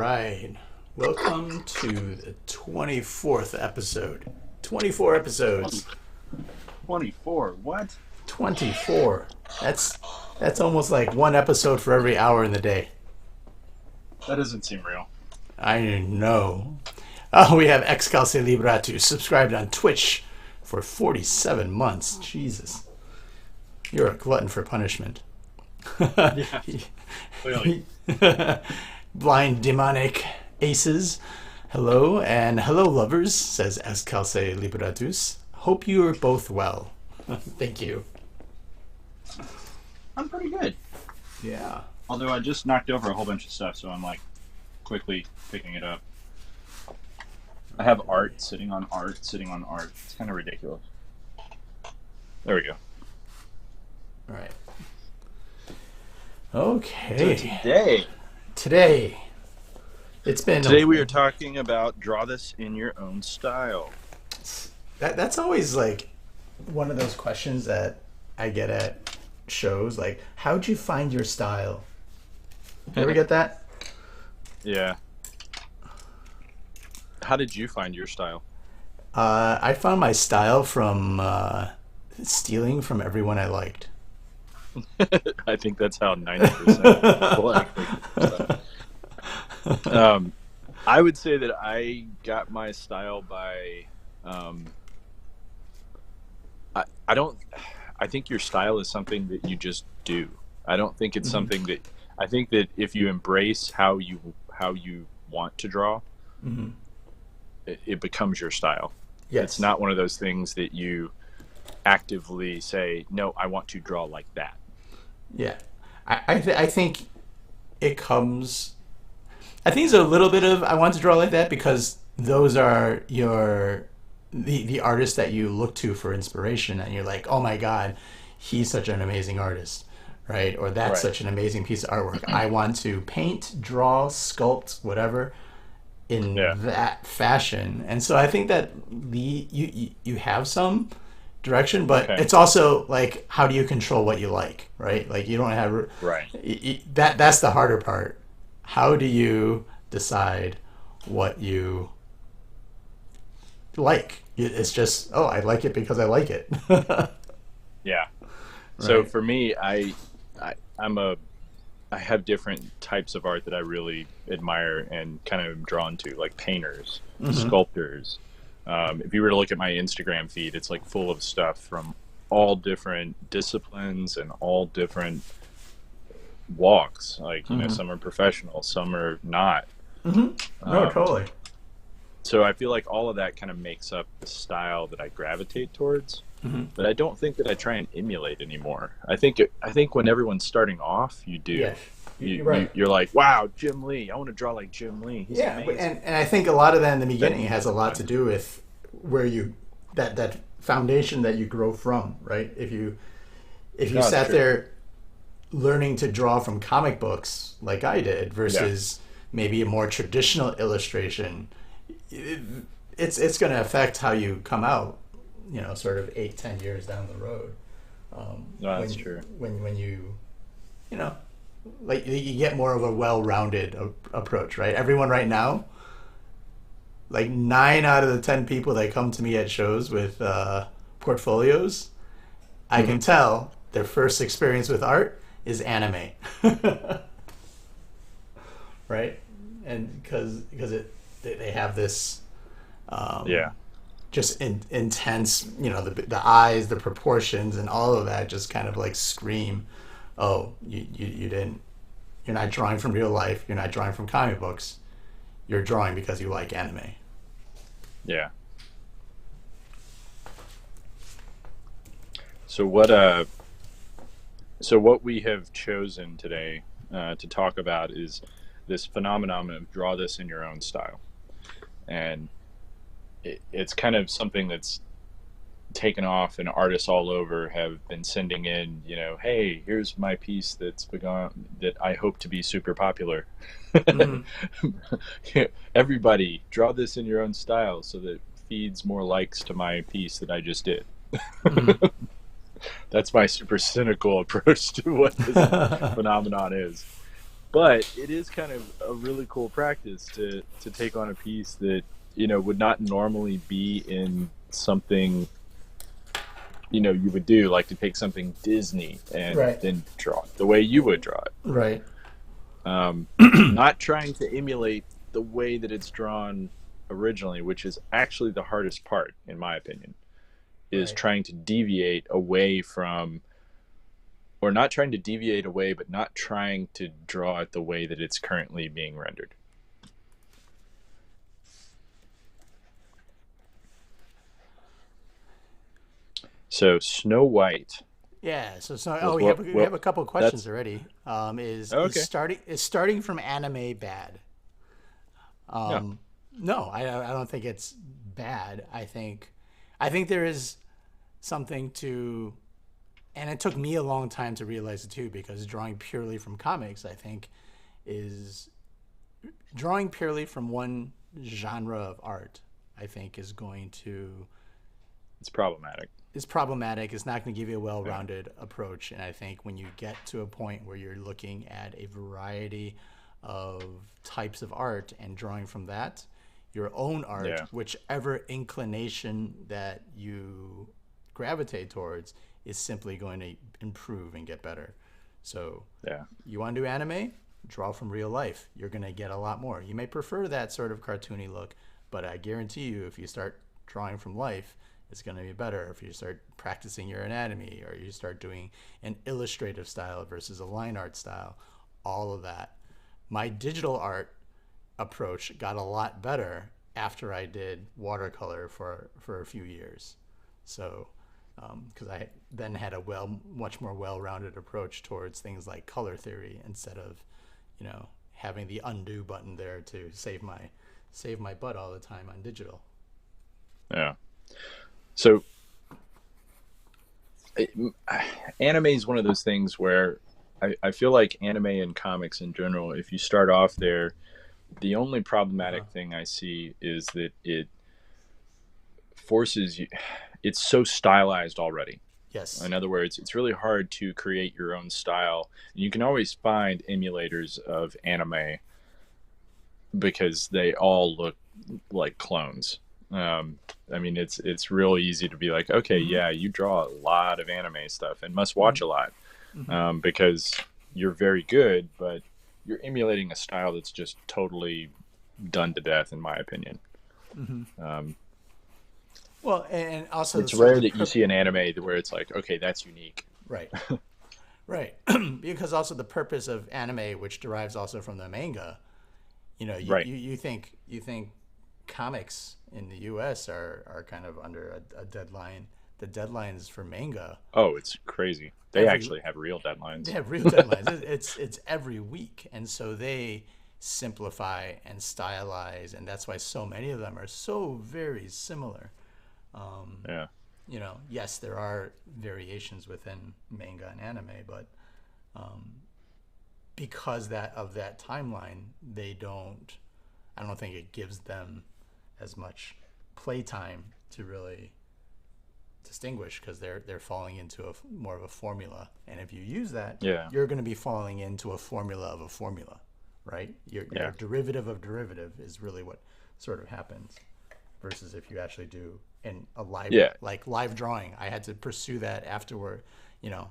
right. Welcome to the 24th episode. 24 episodes. 24. What? 24. That's almost like one episode for every hour in the day. That doesn't seem real. I know. Oh, we have Excalce Libratus subscribed on Twitch for 47 months. Jesus. You're a glutton for punishment. Yeah, clearly. Blind demonic aces. Hello, and hello, lovers, says Excalce Libratus. Hope you are both well. Thank you. I'm pretty good. Yeah. Although I just knocked over a whole bunch of stuff, so I'm like quickly picking it up. I have art sitting on art sitting on art. It's kind of ridiculous. There we go. All right. Okay. So Today. today we are talking about draw this in your own style. That's always like one of those questions that I get at shows. Like, how'd you find your style? You ever get that? Yeah. How did you find your style? I found my style from stealing from everyone I liked. I think that's how 90% people actually. I would say that I got my style by. I don't. I think your style is something that you just do. I don't think it's something that. I think that if you embrace how you want to draw, it becomes your style. Yes. It's not one of those things that you actively say, no, I want to draw like that. Yeah. I think it comes... I think it's a little bit of I want to draw like that because those are the artists that you look to for inspiration, and you're like, oh my God, he's such an amazing artist, right? Or that's Right. such an amazing piece of artwork. I want to paint, draw, sculpt, whatever, in that fashion. And so I think that you have some direction, but it's also like, how do you control what you like, right? Like, you don't have that's the harder part. How do you decide what you like? It's just, oh, I like it because I like it. Yeah. So Right. for me, I have different types of art that I really admire and kind of am drawn to, like painters, sculptors. If you were to look at my Instagram feed, it's like full of stuff from all different disciplines and all different walks. Like, you know, some are professional, some are not. No, totally. So I feel like all of that kind of makes up the style that I gravitate towards. But I don't think that I try and emulate anymore. I think when everyone's starting off, you do. Yes. Right. You're like, wow, Jim Lee. I want to draw like Jim Lee. He's amazing. and I think a lot of that in the beginning has a lot to do with where you that foundation that you grow from, right? If you sat there learning to draw from comic books like I did versus maybe a more traditional illustration, it's going to affect how you come out, you know, sort of 8-10 years down the road. That's true. When you know, like, you get more of a well-rounded approach, right? Everyone right now, like 9 out of the 10 people that come to me at shows with portfolios, I can tell their first experience with art is anime. Right? And because they have this just intense, you know, the eyes, the proportions, and all of that just kind of like scream, oh, you're not drawing from real life, you're not drawing from comic books, you're drawing because you like anime. Yeah. So what we have chosen today to talk about is this phenomenon of draw this in your own style. And it's kind of something that's taken off, and artists all over have been sending in, you know, hey, here's my piece that I hope to be super popular. Everybody draw this in your own style so that it feeds more likes to my piece that I just did. That's my super cynical approach to what this phenomenon is. But it is kind of a really cool practice to take on a piece that would not normally be in something you would do, like to take something Disney and Right. then draw it the way you would draw it. Right. Not trying to emulate the way that it's drawn originally, which is actually the hardest part, in my opinion, is Right. trying to deviate away from, or not trying to deviate away, but not trying to draw it the way that it's currently being rendered. So Snow White. Yeah. So Was we have a couple of questions that's already. okay. Is starting from anime bad? No. No, I don't think it's bad. I think there is something to, and it took me a long time to realize it too, because drawing purely from comics, I think, is drawing purely from one genre of art. I think It's problematic. is problematic. It's not going to give you a Yeah. well-rounded approach. And I think when you get to a point where you're looking at a variety of types of art and drawing from that, your own art, Yeah. whichever inclination that you gravitate towards, is simply going to improve and get better. So Yeah. you want to do anime? Draw from real life. You're going to get a lot more. You may prefer that sort of cartoony look, but I guarantee you, if you start drawing from life, it's going to be better. If you start practicing your anatomy, or you start doing an illustrative style versus a line art style, all of that. My digital art approach got a lot better after I did watercolor for a few years. So, because I then had a much more well-rounded approach towards things like color theory, instead of, having the undo button there to save my butt all the time on digital. Yeah. So it, anime is one of those things where I feel like anime and comics in general, if you start off there, the only Uh-huh. problematic thing I see is that it forces you, it's so stylized already. Yes. In other words, it's really hard to create your own style. You can always find emulators of anime because they all look like clones. I mean, it's real easy to be like, okay, Mm-hmm. yeah, you draw a lot of anime stuff and must Mm-hmm. watch a lot, Mm-hmm. because you're very good, but you're emulating a style that's just totally done to death, in my opinion. Mm-hmm. Um, Well, and also it's sort of rare the that you see an anime where it's like, okay, that's unique. right, right, because also the purpose of anime, which derives also from the manga. Right. You think comics in the U.S. are kind of under a deadline. The deadlines for manga, Oh, it's crazy. They every actually have real they deadlines. have real deadlines. It's every week, and so they simplify and stylize, and that's why so many of them are so very similar. Yeah. Yes, there are variations within manga and anime, but because that timeline, they don't. I don't think it gives them as much playtime to really distinguish, because they're falling into more of a formula. And if you use that, Yeah. you're going to be falling into a formula of a formula, right? Your Yeah. derivative of derivative is really what sort of happens, versus if you actually do in a Yeah. live drawing. I had to pursue that afterward, you know,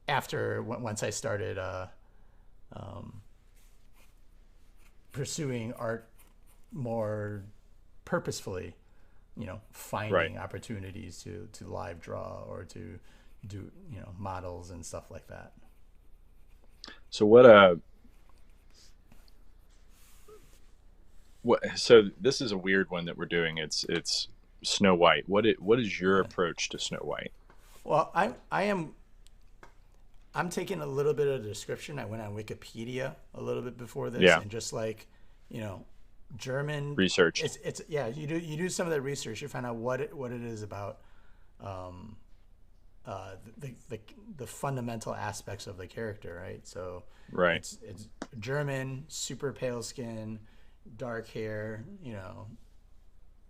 once I started pursuing art more purposefully, Right. finding opportunities to live draw, or to do, models and stuff like that. So what so this is a weird one that we're doing. It's Snow White. What is your Yeah. approach to Snow White? Well, I'm taking a little bit of the description. I went on Wikipedia a little bit before this, Yeah. and just like, you know, German. Researched. It's yeah. You do some of that research. You find out what it is about, um, the fundamental aspects of the character, right? So Right. it's German, super pale skin, dark hair.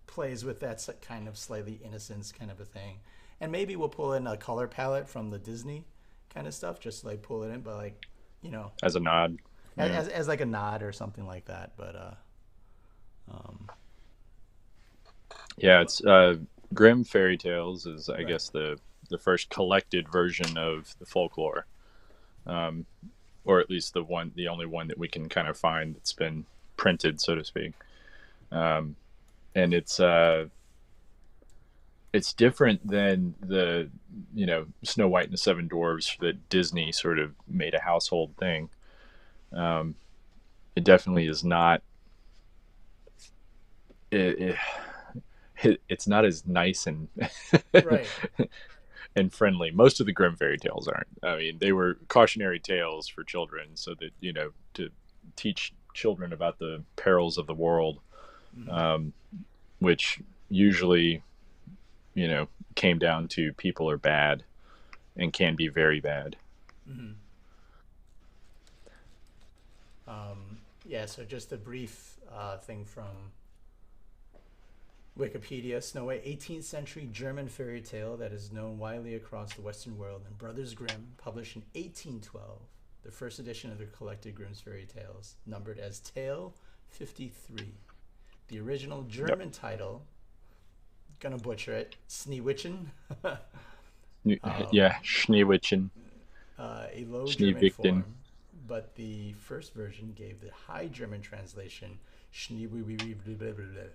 Plays with that kind of slightly innocence kind of a thing, and maybe we'll pull in a color palette from the Disney kind of stuff, just like pull it in, but like, you know, As a nod. Yeah. as like a nod or something like that. But Yeah, it's Grimm fairy tales is, I guess, the first collected version of the folklore, um, or at least the only one that we can kind of find that's been printed, so to speak. Um, and it's different than the Snow White and the Seven Dwarves that Disney sort of made a household thing. Um, it definitely is not. It's not as nice and right. and friendly. Most of the Grimm fairy tales aren't. I mean, they were cautionary tales for children, so that to teach children about the perils of the world, um, which usually came down to people are bad and can be very bad. Mm-hmm. Yeah, so just a brief thing from Wikipedia. Snow White, 18th century German fairy tale that is known widely across the Western world, and Brothers Grimm, published in 1812. The first edition of the collected Grimm's fairy tales, numbered as Tale 53. The original German title, gonna butcher it, Schneeweißchen. Yeah, Schneeweißchen, A Low German Schneewittchen. form, but the first version gave the High German translation, Schneeweißchen.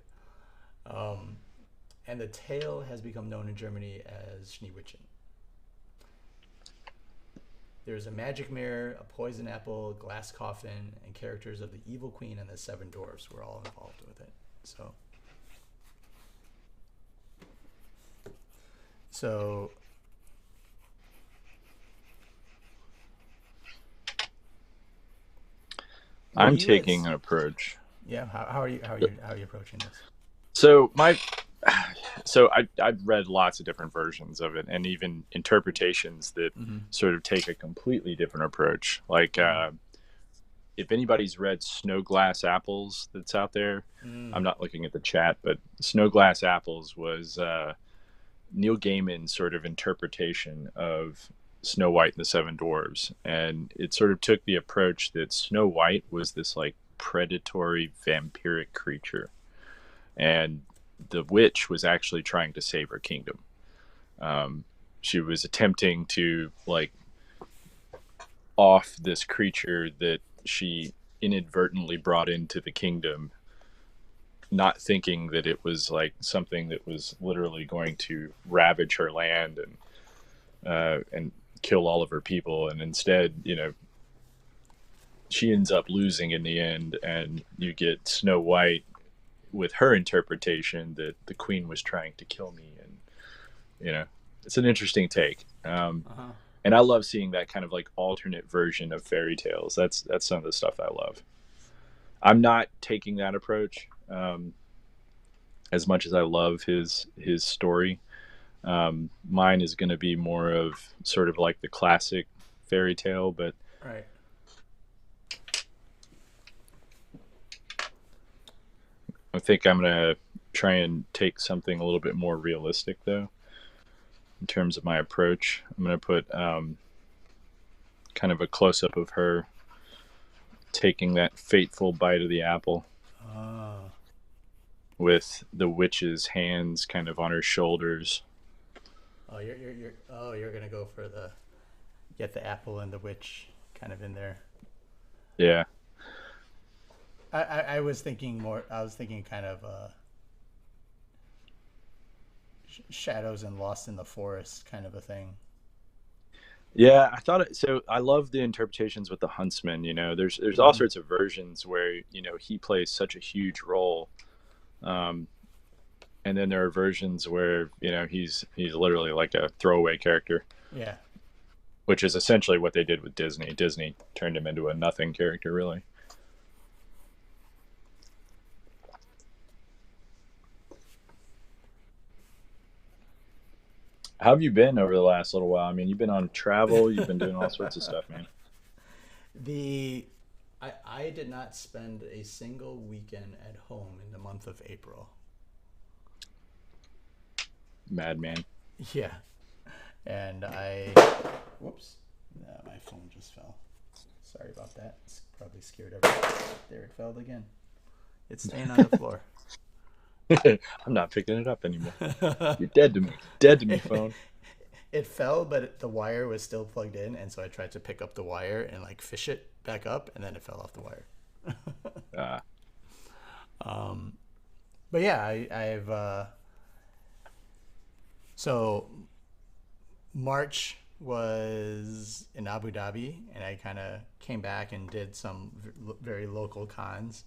And the tale has become known in Germany as Schneeweißchen. There's a magic mirror, a poison apple, a glass coffin, and characters of the Evil Queen and the Seven Dwarfs were all involved with it. So I'm taking an approach. Yeah, how are you approaching this? So I've read lots of different versions of it, and even interpretations that sort of take a completely different approach. Like if anybody's read Snow Glass Apples that's out there, I'm not looking at the chat, but Snow Glass Apples was Neil Gaiman's sort of interpretation of Snow White and the Seven Dwarves, and it sort of took the approach that Snow White was this like predatory vampiric creature, and the witch was actually trying to save her kingdom. She was attempting to like off this creature that she inadvertently brought into the kingdom, not thinking that it was like something that was literally going to ravage her land and kill all of her people. And instead, she ends up losing in the end, and you get Snow White with her interpretation that the queen was trying to kill me. And it's an interesting take. And I love seeing that kind of like alternate version of fairy tales. That's some of the stuff I love. I'm not taking that approach as much as I love his story. Mine is going to be more of sort of like the classic fairy tale, but right. I think I'm going to try and take something a little bit more realistic, though, in terms of my approach. I'm going to put kind of a close-up of her taking that fateful bite of the apple with the witch's hands kind of on her shoulders. Oh, you're gonna go for get the apple and the witch kind of in there. Yeah. I was thinking kind of shadows and Lost in the Forest kind of a thing. Yeah, I thought it. So I love the interpretations with the huntsman. There's all sorts of versions where he plays such a huge role, and then there are versions where he's literally like a throwaway character. Yeah, which is essentially what they did with Disney. Disney turned him into a nothing character, really. How have you been over the last little while? I mean, you've been on travel, you've been doing all sorts of stuff, man. I did not spend a single weekend at home in the month of April. Madman. Yeah. And whoops. My phone just fell. Sorry about that. It's probably scared everyone. There it fell again. It's staying on the floor. I'm not picking it up anymore. You're dead to me. Dead to me, phone. It fell, but the wire was still plugged in, and so I tried to pick up the wire and like fish it back up, and then it fell off the wire. But yeah, I've so March was in Abu Dhabi, and I kind of came back and did some very local cons.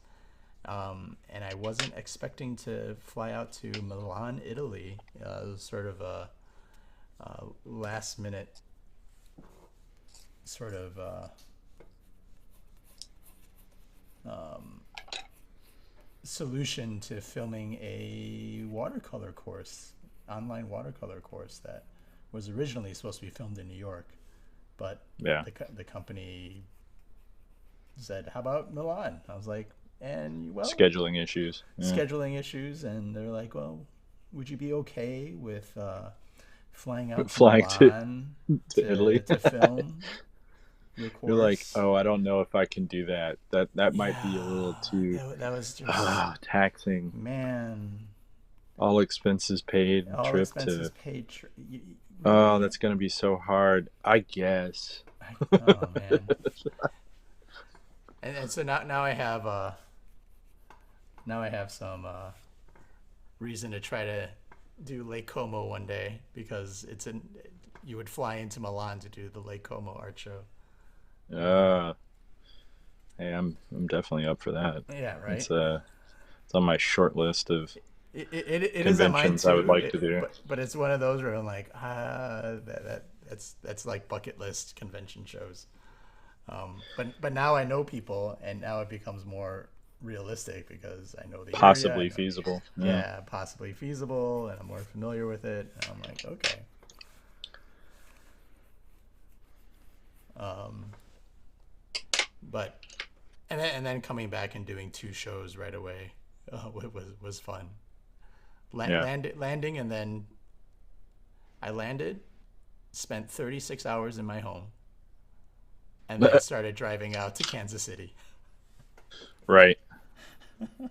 And I wasn't expecting to fly out to Milan, Italy. It was sort of a last minute sort of solution to filming a watercolor course, online watercolor course that was originally supposed to be filmed in New York, but the company said, "How about Milan?" I was like, scheduling issues. Scheduling issues, and they're like, "Well, would you be okay with flying out to Milan to Italy to film your course?" You're like, "Oh, I don't know if I can do that. That might be a little too that was just taxing." Man, all expenses paid. Oh, that's gonna be so hard. I guess. Oh man. And so now I have some reason to try to do Lake Como one day, because you would fly into Milan to do the Lake Como art show. Hey, I'm definitely up for that. Yeah, right. It's on my short list of it is on mine too, I would like to do. But it's one of those where I'm like, that's like bucket list convention shows. But now I know people, and now it becomes more realistic because I know the possibly area. Feasible. Yeah, possibly feasible, and I'm more familiar with it. And I'm like, okay. But and then coming back and doing 2 shows right away was fun. Landing, and then I landed, spent 36 hours in my home, and then started driving out to Kansas City. Right. I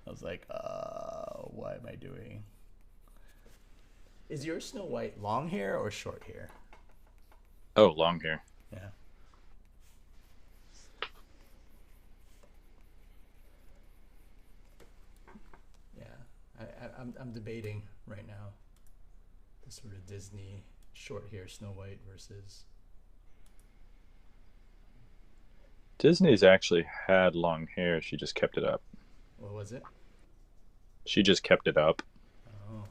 was like, what am I doing? Is your Snow White long hair or short hair? Oh, long hair. Yeah. I'm debating right now the sort of Disney short hair Snow White versus. Disney's actually had long hair. She just kept it up. What was it? She just kept it up. Oh.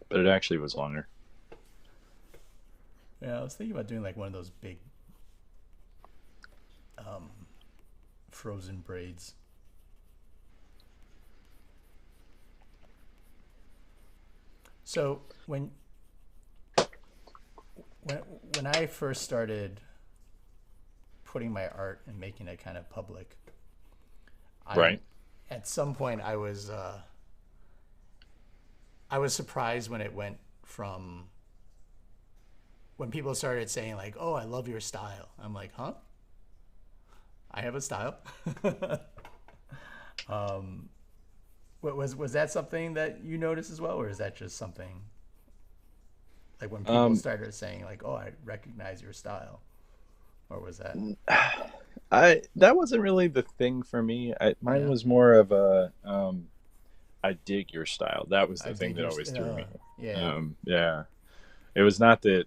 But it actually was longer. Yeah, I was thinking about doing like one of those big frozen braids. So when I first started putting my art and making it kind of public, at some point I was surprised when it went from, when people started saying like, "Oh, I love your style." I'm like, "Huh? I have a style." Was that something that you noticed as well, or is that just something like when people started saying like, "Oh, I recognize your style," or was that? That wasn't really the thing for me. Mine was more of a I dig your style. That was the thing that always threw me. Yeah. It was not that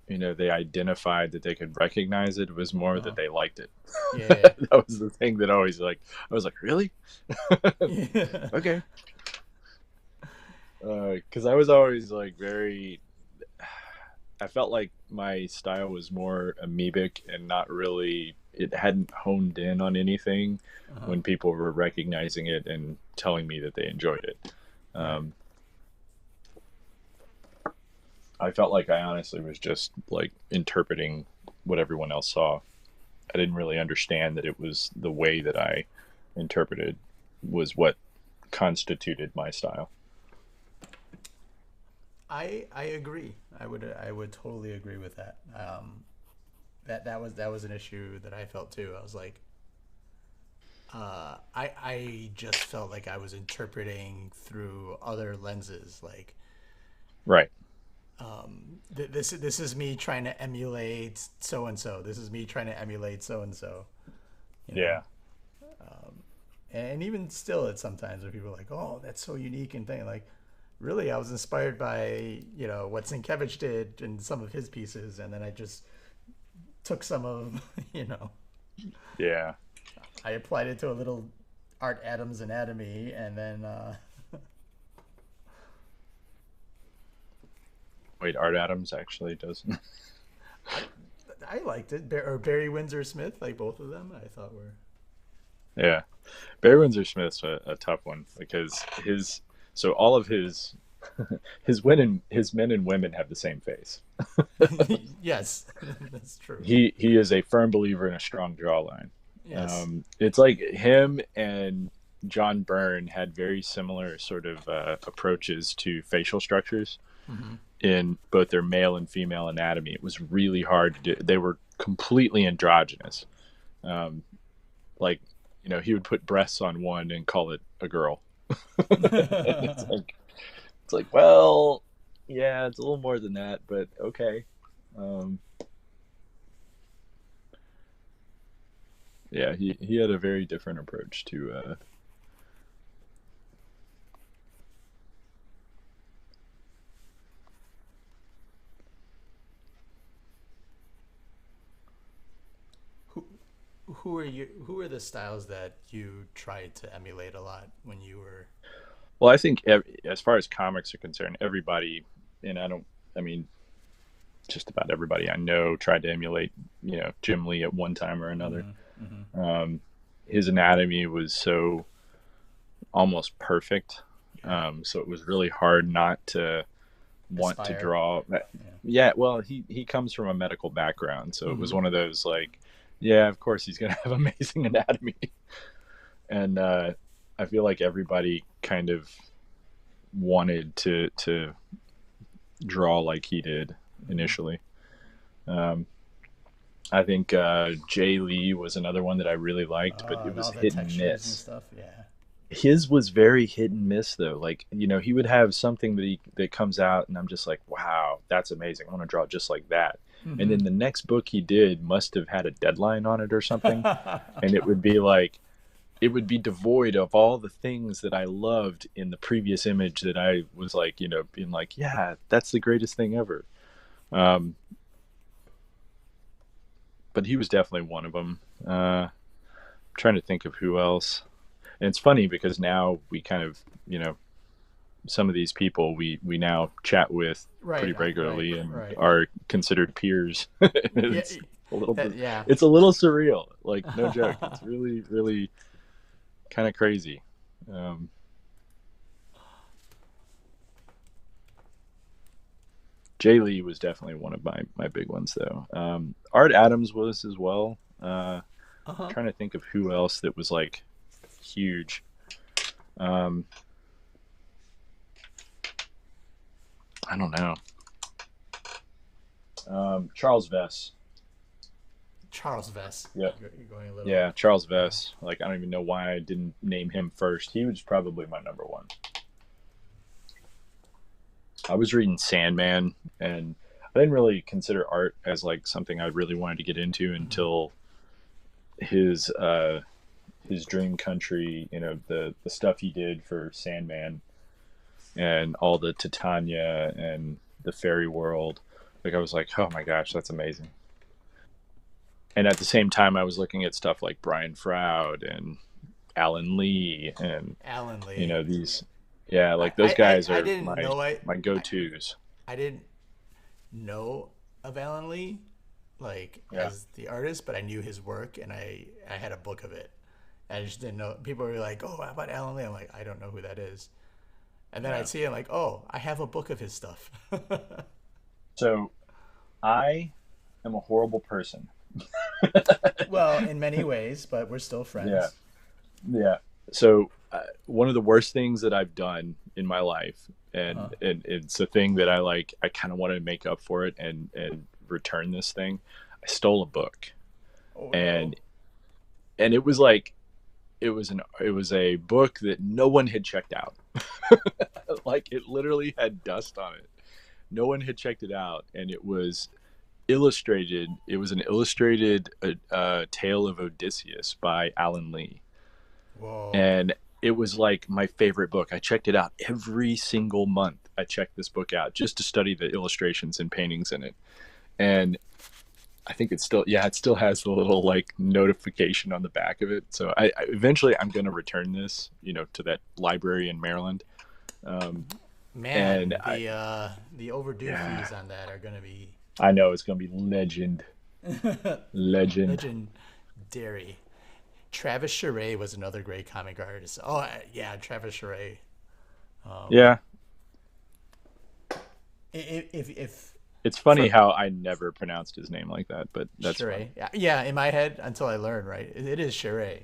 they identified that they could recognize it. It was more that they liked it. Yeah. That was the thing that always I was like, really? Okay. Because I was always like I felt like my style was more amoebic and not really, it hadn't honed in on anything when people were recognizing it and telling me that they enjoyed it. I felt like I honestly was just like interpreting what everyone else saw. I didn't really understand that it was the way that I interpreted was what constituted my style. I agree. I would totally agree with that. that was an issue that I felt too. I was like, I just felt like I was interpreting through other lenses. Like, Right. this is me trying to emulate so and so. This is me trying to emulate so and so. You know, Yeah. and even still, it's sometimes where people are like, "Oh, that's so unique," and thing like, really, I was inspired by what Sienkiewicz did in some of his pieces, and then I just took some of Yeah. I applied it to a little Art Adams anatomy, and then Wait, Art Adams actually doesn't. I liked it. Or Barry Windsor Smith, like both of them, I thought were. Yeah. Barry Windsor Smith's a tough one because so all of his men and women have the same face. Yes, that's true. He is a firm believer in a strong jawline. Yes. It's like him and John Byrne had very similar sort of approaches to facial structures Mm-hmm. in both their male and female anatomy. It was really hard to do. They were completely androgynous. Um, like, he would put breasts on one and call it a girl. It's like, well, yeah, it's a little more than that, but okay. Um, yeah, he had a very different approach to. who who are you? Who are the styles that you tried to emulate a lot when you were? Well, I think as far as comics are concerned, everybody, and I mean, just about everybody I know tried to emulate, Jim Lee at one time or another. Mm-hmm. Mm-hmm. Um, his anatomy was so almost perfect. Yeah. So it was really hard not to want to Aspire. draw that. Yeah. Yeah, well, he comes from a medical background, so it was Mm-hmm. one of those like, yeah, of course he's gonna have amazing anatomy, and I feel like everybody kind of wanted to draw like he did Mm-hmm. initially. Um, I think Jay Lee was another one that I really liked, but it And was all the hit and textures and miss. stuff. Yeah. His was very hit and miss though. Like, he would have something that comes out and I'm just like, wow, that's amazing. I want to draw just like that. And Mm-hmm. then the next book he did must have had a deadline on it or something. And it would be like, it would be devoid of all the things that I loved in the previous image that I was like, being like, yeah, that's the greatest thing ever. Um, but he was definitely one of them. Trying to think of who else. And it's funny because now we kind of, some of these people we now chat with pretty Right. Right. regularly and Right. are considered peers. Yeah. It's a little bit, Yeah. it's a little surreal. Like, no joke. It's really, really kind of crazy. Um, Jay Lee was definitely one of my big ones though. Art Adams was as well. Uh-huh. Trying to think of who else that was like huge. Um, I don't know. Charles Vess. Charles Vess. Yeah. You're going a little. Yeah, Charles Vess. Like, I don't even know why I didn't name him first. He was probably my number one. I was reading Sandman, and I didn't really consider art as like something I really wanted to get into Mm-hmm. until his Dream Country. The stuff he did for Sandman and all the Titania and the fairy world. Like, I was like, oh my gosh, that's amazing. And at the same time, I was looking at stuff like Brian Froud and Alan Lee and Alan Lee. these, yeah, I, like those I, guys I are didn't know my go-to's. I didn't know of Alan Lee, like Yeah, as the artist, but I knew his work, and I had a book of it. I just didn't know. People were like, "Oh, how about Alan Lee?" I'm like, "I don't know who that is." And then yeah. I'd see him like, "Oh, I have a book of his stuff." So I am a horrible person. Well, in many ways, but we're still Yeah, friends. yeah. So one of the worst things that I've done in my life, Huh. and it's a thing that I like. I kind of want to make up for it and return this thing. I stole a book, Oh no. and it was like it was a book that no one had checked out. Like it literally had dust on it. No one had checked it out, and it was illustrated. It was an illustrated tale of Odysseus by Alan Lee, Whoa. and it was like my favorite book. I checked it out every single month. I checked this book out just to study the illustrations and paintings in it, and I think it still has the little like notification on the back of it. So I eventually I'm going to return this, to that library in Maryland. Man, And the overdue fees on that are gonna be I know it's going to be legend. legendary. Travis Charest was another great comic artist. Oh yeah, Travis Charest. Yeah. If It's funny for how I never pronounced his name like that, but that's Charest, fine. yeah, in my head until I learned right, it is Charest,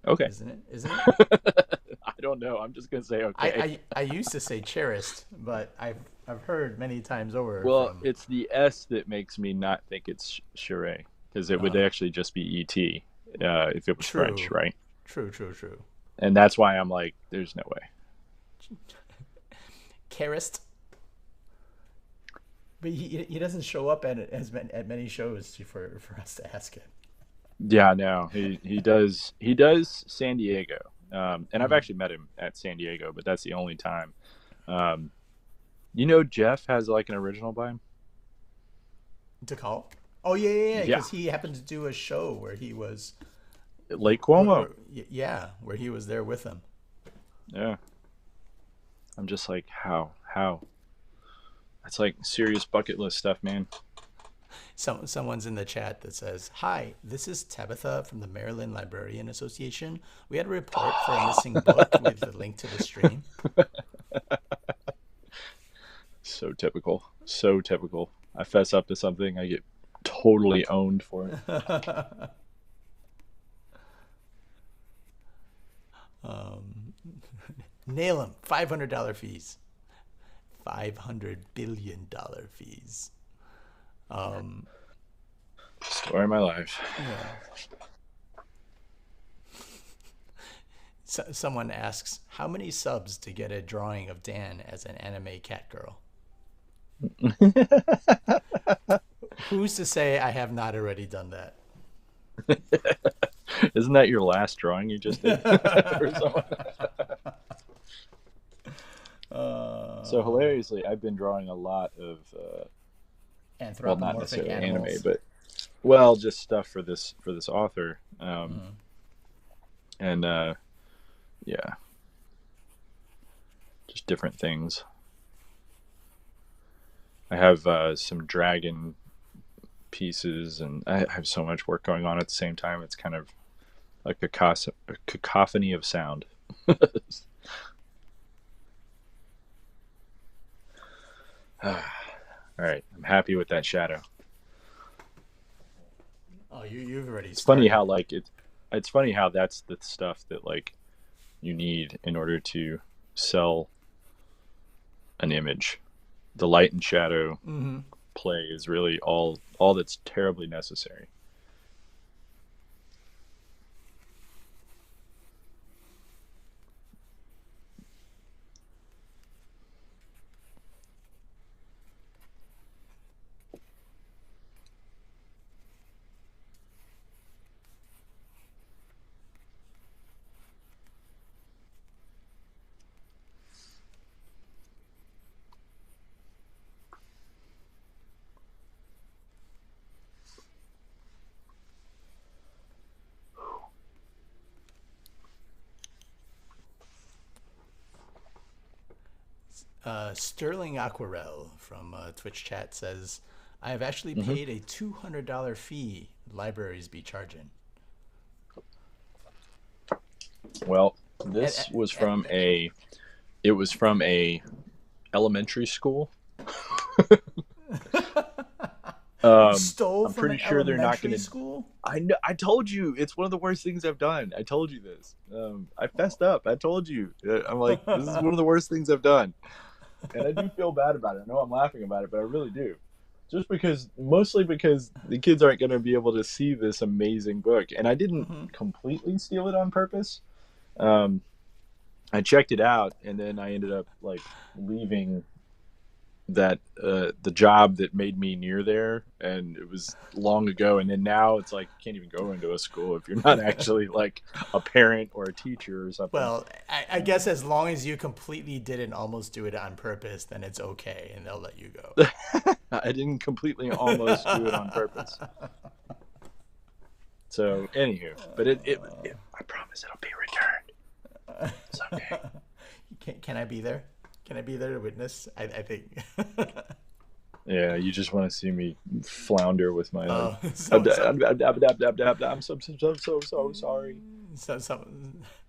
Okay. isn't it? Isn't it? I don't know. I'm just going to say I, okay. I used to say cherished, but I've heard many times over Well, from it's the S that makes me not think it's Charest, because it would actually just be ET if it was French, true, right? true. And that's why I'm like, there's no way. Karist, but he doesn't show up at many shows for us to ask him. Yeah, no, he does San Diego, and I've actually met him at San Diego, but that's the only time. Um, Jeff has like an original by him. To call? Oh yeah, Yeah, because he happened to do a show where he was, Lake Como. where he was there with them. Yeah, I'm just like, how? That's like serious bucket list stuff, man. Someone's in the chat that says, "Hi, this is Tabitha from the Maryland Librarian Association. We had a report for a missing book with the link to the stream." So typical. So typical. I fess up to something, I get totally owned for it. Nail him. $500 fees. $500 billion fees. Story of my life. Someone asks, how many subs to get a drawing of Dan as an anime cat girl? Who's to say I have not already done that? Isn't that your last drawing you just did? So hilariously, I've been drawing a lot of, well, not Anthropomorphic necessarily animals. anime, but just stuff for this author, and yeah, just different things. I have some dragon pieces, and I have so much work going on at the same time. It's kind of like a cacophony of sound. All right, I'm happy with that shadow. Oh, you've already It's started. funny how like it's funny how that's the stuff that like you need in order to sell an image. The light and shadow play is really all that's terribly necessary. Sterling Aquarel from Twitch chat says, I have actually paid a $200 fee libraries be charging. Well, this was from a elementary school. Stole I'm from pretty an sure they're not going elementary to. school? I know. I told you it's one of the worst things I've done. I told you this. I fessed up. I told you. I'm like, this is one of the worst things I've done, and I do feel bad about it. I know I'm laughing about it, but I really do. mostly because the kids aren't going to be able to see this amazing book. And I didn't Mm-hmm. completely steal it on purpose. Um, I checked it out, and then I ended up like leaving that the job that made me near there, and it was long ago. And then now it's like you can't even go into a school if you're not actually like a parent or a teacher or something. Well, I guess as long as you completely didn't almost do it on purpose, then it's okay, and they'll let you go. I didn't completely almost do it on purpose. So, anywho, but it I promise it'll be returned someday. Can I be there? Can I be there to witness? I think. Yeah, you just want to see me flounder with my like. Oh, so I'm so sorry. so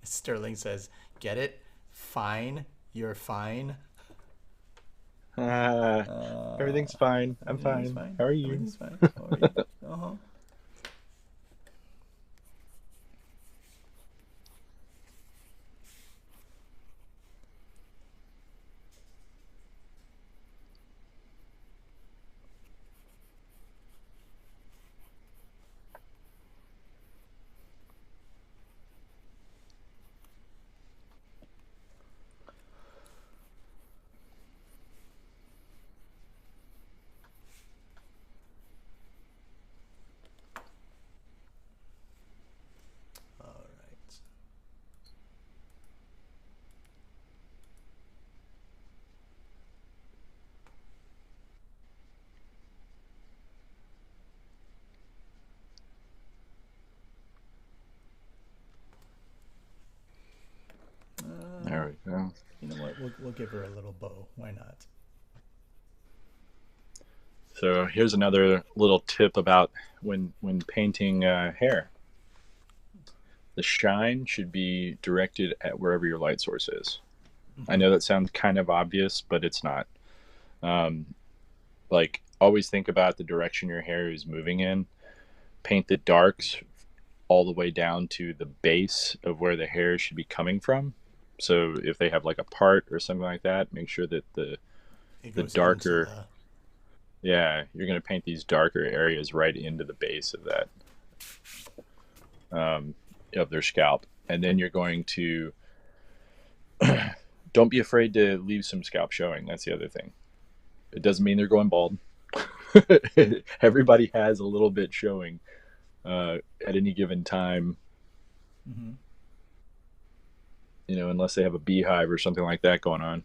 Sterling says, "Get it? Fine. You're fine. Everything's fine. I'm Everything's fine. fine. How are you? Everything's fine. How are you? Uh-huh." All right. There we go. You know what? We'll give her a little bow. Why not? So here's another little tip about when painting hair. The shine should be directed at wherever your light source is. I know that sounds kind of obvious, but it's not. Um, like always think about the direction your hair is moving in. Paint the darks all the way down to the base of where the hair should be coming from. So if they have like a part or something like that, make sure that It the goes into darker, the. yeah, you're going to paint these darker areas right into the base of that of their scalp, and then you're going to don't be afraid to leave some scalp showing. That's the other thing. It doesn't mean they're going bald. Everybody has a little bit showing at any given time. Mm-hmm. You know, unless they have a beehive or something like that going on.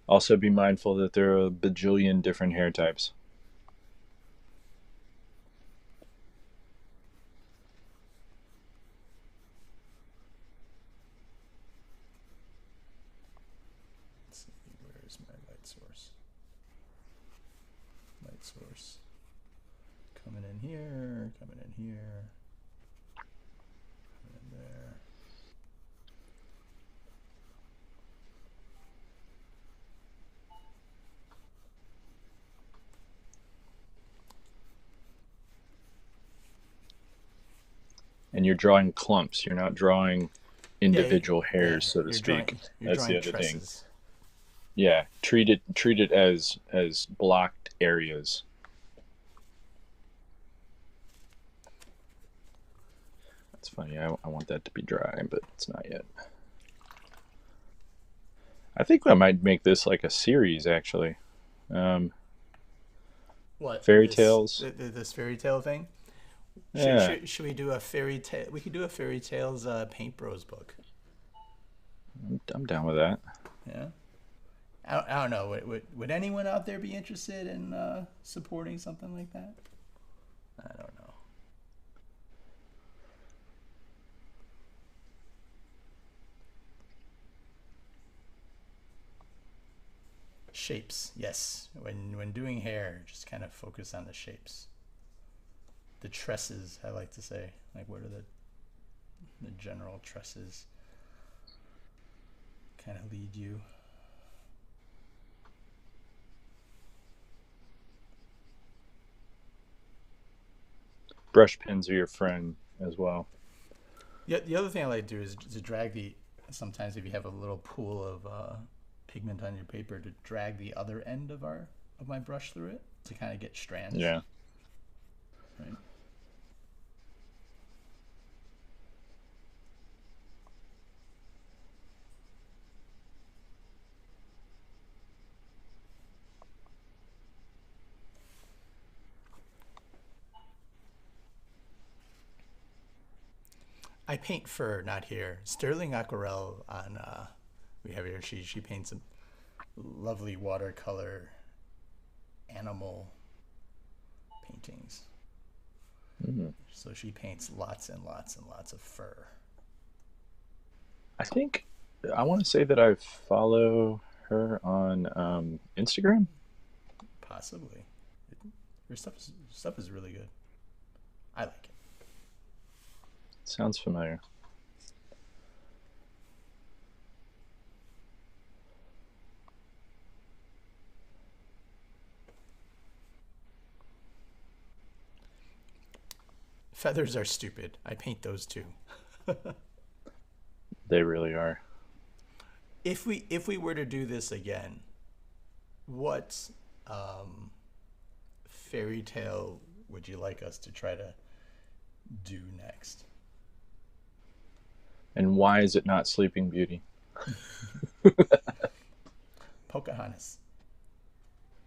Also, be mindful that there are a bajillion different hair types. Let's see. Where is my light source? Light source. Coming in here. Coming in here. Coming in there. And you're drawing clumps. You're not drawing individual hairs, so to speak. You're That's drawing the other thing. tresses. Yeah, treat it as blocked areas. That's funny. I want that to be dry, but it's not yet. I think I might make this like a series, actually. What? Fairy tales. This fairy tale thing? Yeah. Should we do a fairy tale? We could do a fairy tales Paint Bros book. I'm down with that. Yeah. I don't know. Would anyone out there be interested in supporting something like that? I don't know. Shapes, yes. When doing hair, just kind of focus on the shapes. The tresses, I like to say. Like, what are the general tresses? Kind of lead you. Brush pens are your friend as well. Yeah, the other thing I like to do is to drag the sometimes if you have a little pool of pigment on your paper, to drag the other end of my brush through it to kind of get strands. Yeah. Right. I paint fur, not here. Sterling Aquarelle on we have here. She paints a lovely watercolor animal paintings. Mm-hmm. So she paints lots and lots and lots of fur. I think I want to say that I follow her on Instagram. Possibly. Her stuff is really good. I like it. Sounds familiar. Feathers are stupid. I paint those too. They really are. If we were to do this again, what fairy tale would you like us to try to do next? And why is it not Sleeping Beauty? Pocahontas.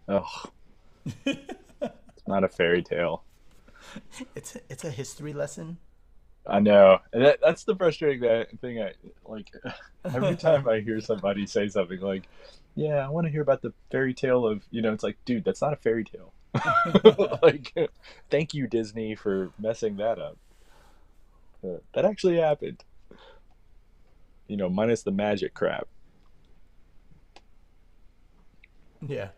Oh, it's not a fairy tale. It's a history lesson. I know. And that's the frustrating thing. I like every time I hear somebody say something like, "Yeah, I want to hear about the fairy tale of," it's like, dude, that's not a fairy tale. Like, thank you, Disney, for messing that up. That actually happened. Minus the magic crap. Yeah.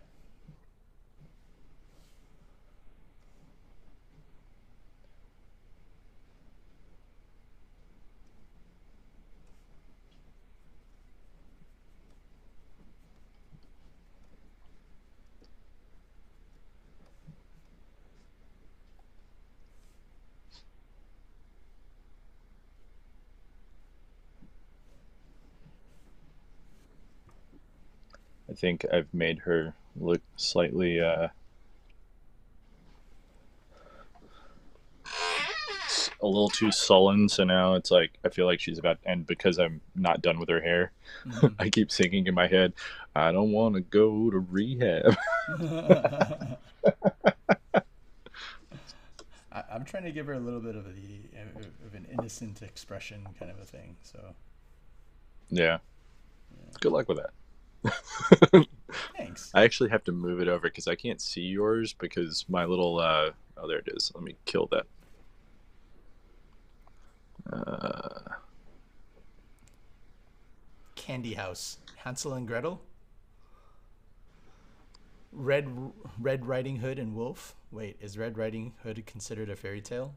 I think I've made her look slightly a little too sullen, so now it's like I feel like she's about, and because I'm not done with her hair, Mm-hmm. I keep singing in my head, I don't want to go to rehab. I'm trying to give her a little bit of an innocent expression, kind of a thing. So Yeah, yeah. good luck with that. Thanks. I actually have to move it over because I can't see yours because my little oh, there it is. Let me kill that. Candy House. Hansel and Gretel. Red Red Riding Hood and Wolf. Wait, is Red Riding Hood considered a fairy tale?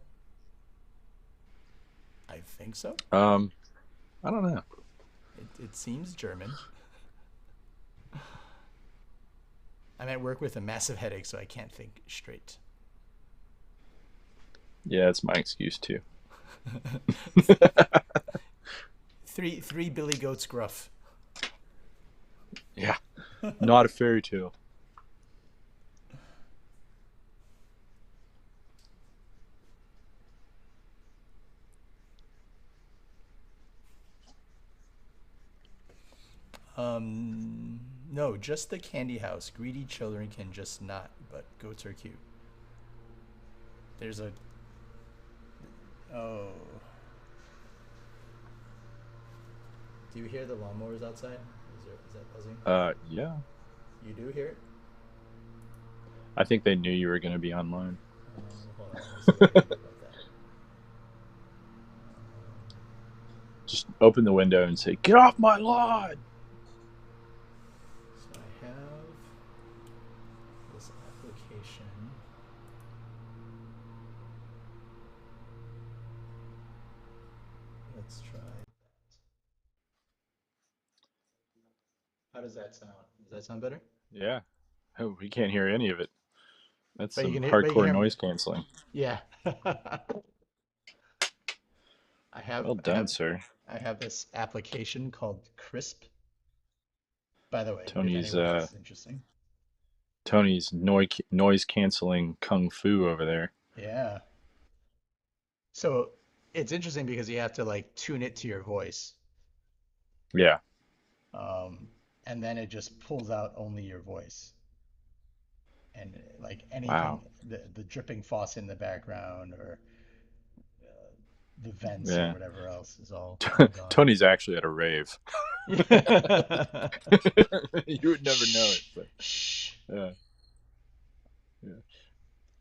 I think so. um I don't know. It seems German. I'm at work with a massive headache, so I can't think straight. Yeah, it's my excuse too. Three Billy Goats gruff. Yeah, not a fairy tale. No, just the candy house. Greedy children can just not, but goats are cute. There's a oh. Do you hear the lawnmowers outside? Is that buzzing? Yeah. You do hear it? I think they knew you were going to be online. Hold on, let me see what I can do about that. Just open the window and say, "Get off my lawn!" So I have this application. Let's try. How does that sound? Does that sound better? Yeah. Oh, we can't hear any of it. That's But some but you can hardcore hear. noise canceling. Yeah. Well I done, have sir. I have this application called Crisp. By the way, if Tony's anyone is interesting. Tony's noise canceling kung fu over there. Yeah. So it's interesting because you have to like tune it to your voice. Yeah. Um, and then it just pulls out only your voice. And like Wow. anything, the dripping faucet in the background or uh, the vents or Yeah. whatever else is all gone. Tony's actually at a rave. Yeah. You would never know it, Shh, but shh. yeah. Yeah.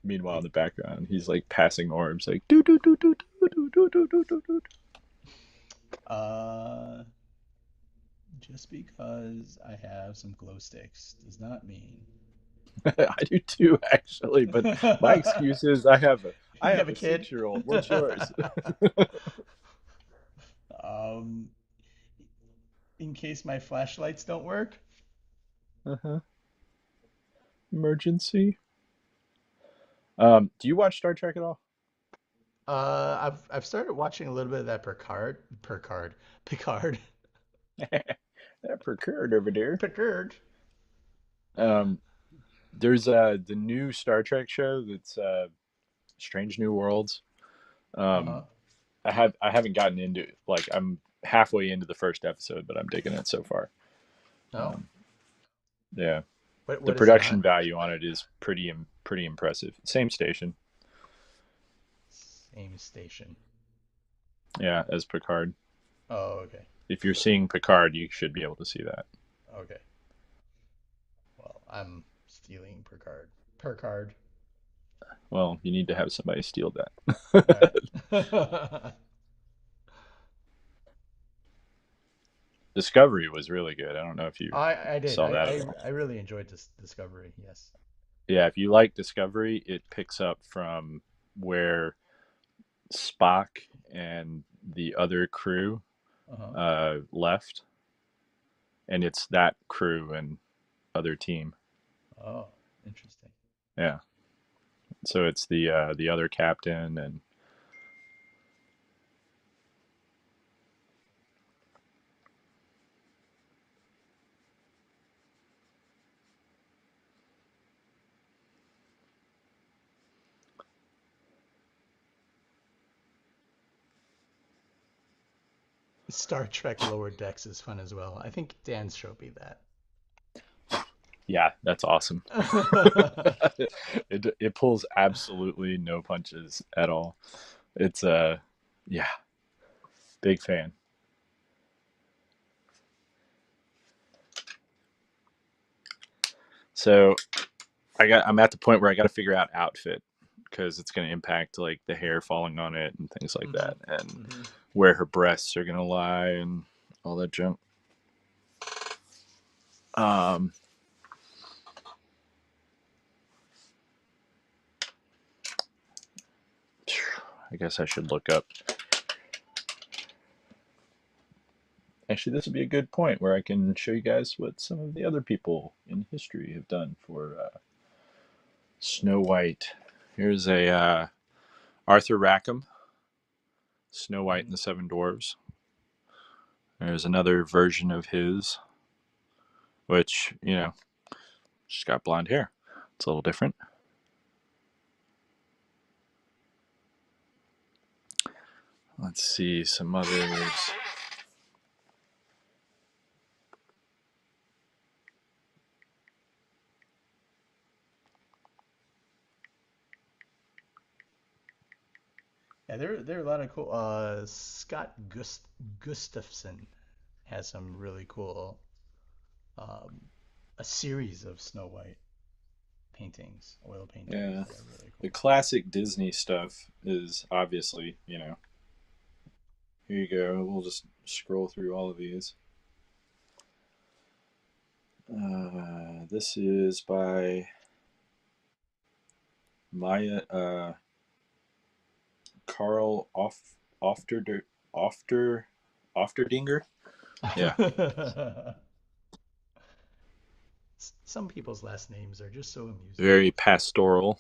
Meanwhile, in the background, he's like passing orbs, like do do do do do do do do do do do. Uh, just because I have some glow sticks does not mean I do too, actually. But my excuse is I you have have a a kid. 6-year-old. What's yours? Um, in case my flashlights don't work. Uh-huh. Emergency. Do you watch Star Trek at all? I've started watching a little bit of that Picard, That procured over there. Picard. Um, there's the new Star Trek show that's Strange New Worlds. Um, Uh-huh. I haven't gotten into it. Like I'm halfway into the first episode, but I'm digging it so far. No. Um, yeah, the What is it production on? value on it is pretty impressive. Same station, Same station. yeah, as Picard. Oh, okay. If you're seeing Picard, you should be able to see that. Okay. Well, I'm stealing Picard. Picard. Well, you need to have somebody steal All that. right. Discovery was really good. I don't know if you I did. saw that at all. I really enjoyed this Discovery. Yes. Yeah, if you like Discovery, it picks up from where Spock and the other crew Uh-huh. left, and it's that crew and other team. Oh, interesting. Yeah, so it's the other captain and Star Trek Lower Decks is fun as well. I think Dan showed me that. yeah, that's awesome. It pulls absolutely no punches at all. It's yeah, big fan. So I'm at the point where I got to figure out outfit because it's going to impact like the hair falling on it and things like Mm-hmm. that, and Mm-hmm. where her breasts are going to lie and all that junk. Um, I guess I should look up. Actually, this would be a good point where I can show you guys what some of the other people in history have done for Snow White. Here's a Arthur Rackham, Snow White and the Seven Dwarves. There's another version of his, which, she's got blonde hair. It's a little different. Let's see some others. Yeah, there are a lot of cool. Scott Gustafson has some really cool, um, a series of Snow White paintings, oil paintings Yeah, that are really the cool. classic Disney stuff is obviously, here you go. We'll just scroll through all of these. This is by Maya Carl Ofter Ofterdinger. Yeah, Some people's last names are just so amusing. very pastoral.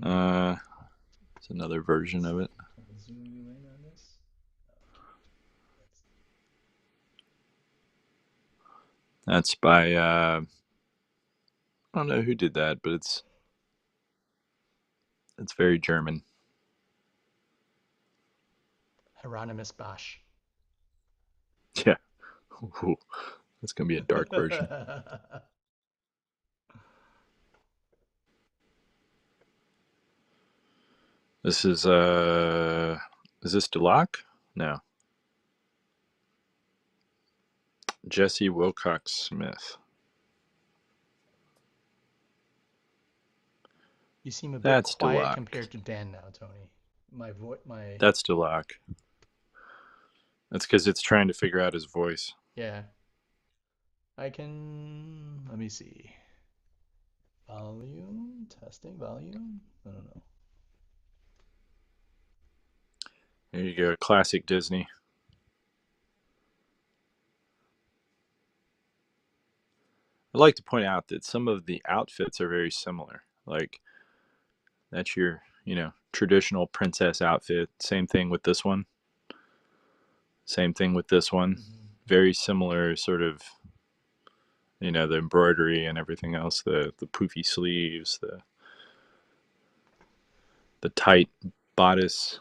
Mm. It's another version of it. Can I zoom you in on this? That's by I don't know who did that, but it's very German. Hieronymus Bosch. Yeah. Ooh, that's gonna be a dark version. This is this Dulac? No. Jesse Wilcox Smith. You seem a bit That's quiet Dulac. compared to Dan now, Tony. My That's Dulac. That's because it's trying to figure out his voice. yeah. Let me see. Volume, testing volume. I don't know. There you go, classic Disney. I'd like to point out that some of the outfits are very similar. Like, that's your, traditional princess outfit. Same thing with this one. Same thing with this one. Mm-hmm. Very similar sort of, the embroidery and everything else, the poofy sleeves, the tight bodice.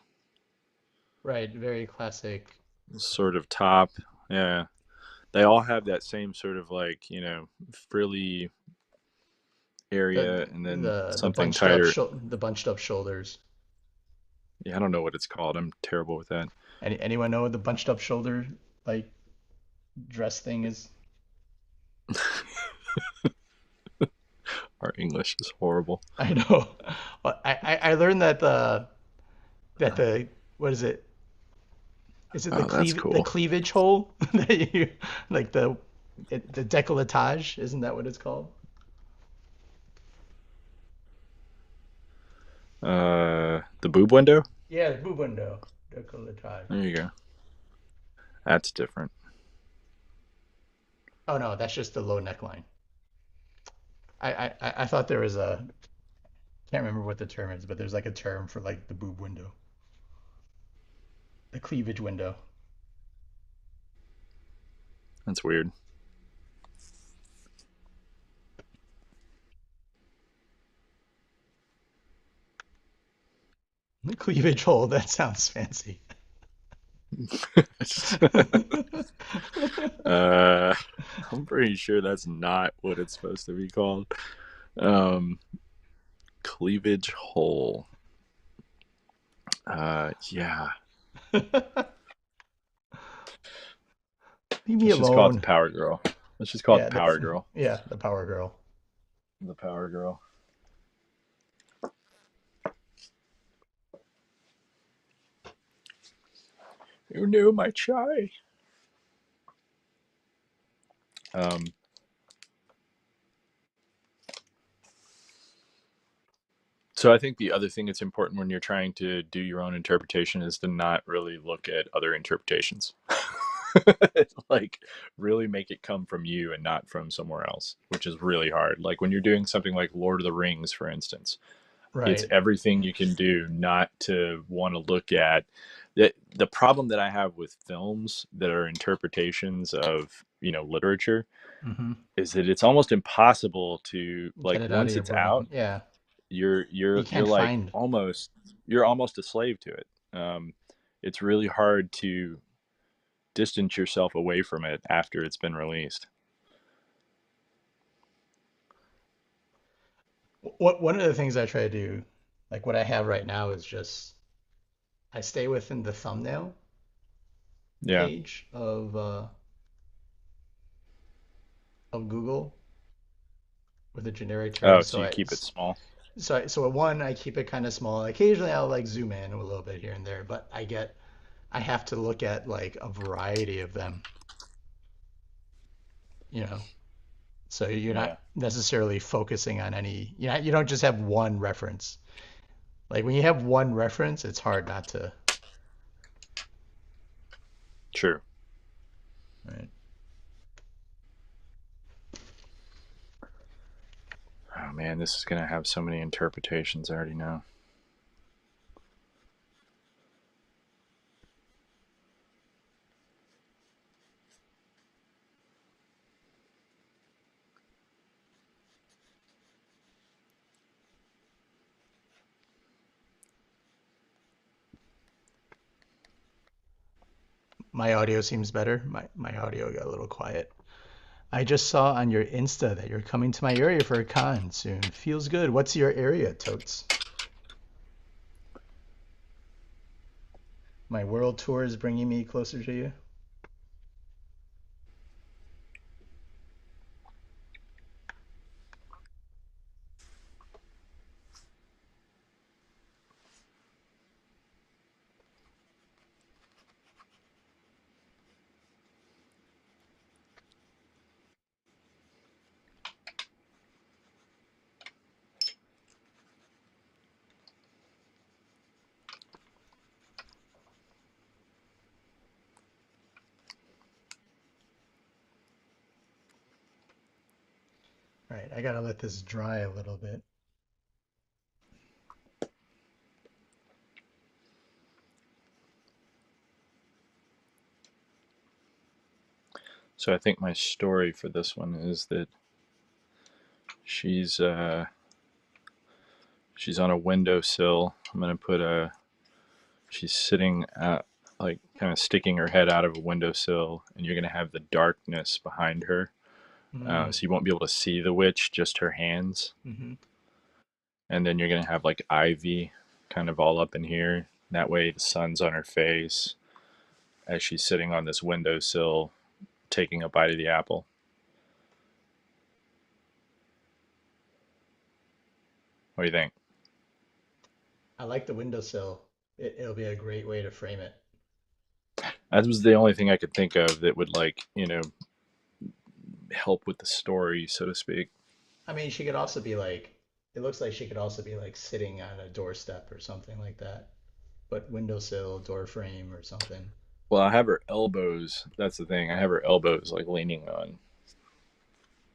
Right, very classic. Sort of top. Yeah. They all have that same sort of like, frilly area and then something tighter. The bunched up shoulders. Yeah, I don't know what it's called. I'm terrible with that. Anyone know what the bunched up shoulder like dress thing is? Our English is horrible. I know. Well, I learned that the what is it? Is it Oh, that's the cool. cleavage hole that you like the décolletage? Isn't that what it's called? The boob window? Yeah, boob window. Décolletage. There you go. That's different. Oh no, that's just the low neckline. I thought there was a can't remember what the term is, but there's like a term for like the boob window, the cleavage window. That's weird. The cleavage hole. That sounds fancy. uh, I'm pretty sure that's not what it's supposed to be called. Um, Cleavage hole. Yeah. Leave me Let's just call it the alone. Power Girl. Let's just call it the Power The Girl. yeah, the power girl. The Power Girl. You knew my chai. Um, so I think the other thing that's important when you're trying to do your own interpretation is to not really look at other interpretations. Like, really make it come from you and not from somewhere else, which is really hard. Like when you're doing something like Lord of the Rings, for instance, it's Right. everything you can do not to want to look at. The problem that I have with films that are interpretations of, literature, Mm-hmm. is that it's almost impossible to, Get like, it out of once your it's brain. out, Yeah. you're You you're you're can't like find. almost a slave to it. It's really hard to distance yourself away from it after it's been released. One of the things I try to do, like what I have right now, is just I stay within the thumbnail Yeah. page of Google with the generic Oh, terms. so you keep it small. So at one I keep it kind of small. Occasionally I'll like zoom in a little bit here and there, but I have to look at like a variety of them, you know. So you're not Yeah. necessarily focusing on any, you don't just have one reference. Like when you have one reference, it's hard not to. True. Right. Oh man, this is gonna have so many interpretations. I already know. My audio seems better. My audio got a little quiet. I just saw on your Insta that you're coming to my area for a con soon. Feels good. What's your area, Totes? My world tour is bringing me closer to you. All right, I gotta let this dry a little bit. So I think my story for this one is that she's she's on a windowsill. I'm gonna put a she's sitting at like kind of sticking her head out of a windowsill, and you're gonna have the darkness behind her, Mm, so you won't be able to see the witch, just her hands. hmm And then you're gonna have like ivy, kind of all up in here. That way, the sun's on her face as she's sitting on this windowsill, taking a bite of the apple. What do you think? I like the windowsill. It'll be a great way to frame it. That was the only thing I could think of that would help with the story, so to speak. I mean, she could also be like, it looks like she could also be like sitting on a doorstep or something like that, but windowsill, door frame or something. Well, I have her elbows. That's the thing. I have her elbows like leaning on.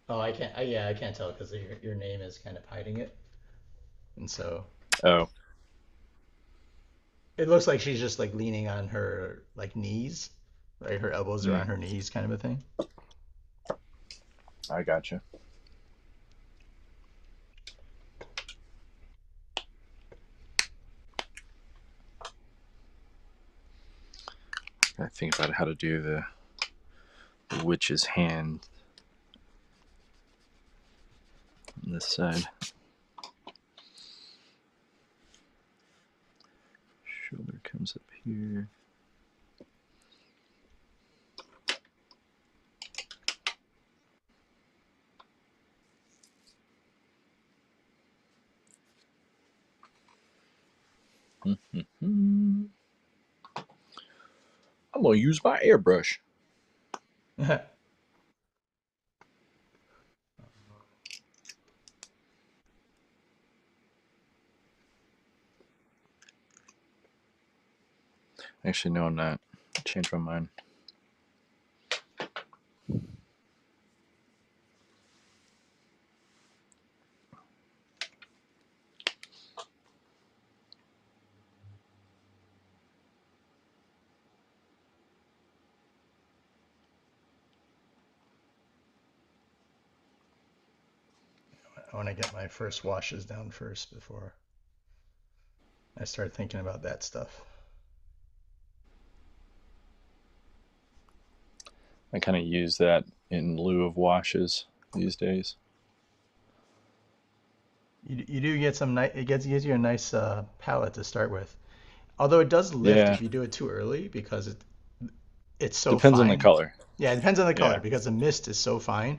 Oh, I can't. Yeah, I can't tell because your name is kind of hiding it, and so Oh, it looks like she's just like leaning on her like knees, right? Her elbows are on mm, her knees, kind of a thing. I gotcha. I think about how to do the witch's hand on this side. Shoulder comes up here. I'm gonna use my airbrush. Actually, no, I'm not. I changed my mind. I want to get my first washes down first before I start thinking about that stuff. I kind of use that in lieu of washes these days. You do get some nice. Gives you a nice palette to start with. Although it does lift Yeah, if you do it too early because it's so depends on the fine. color. Yeah, it depends on the color Yeah, because the mist is so fine.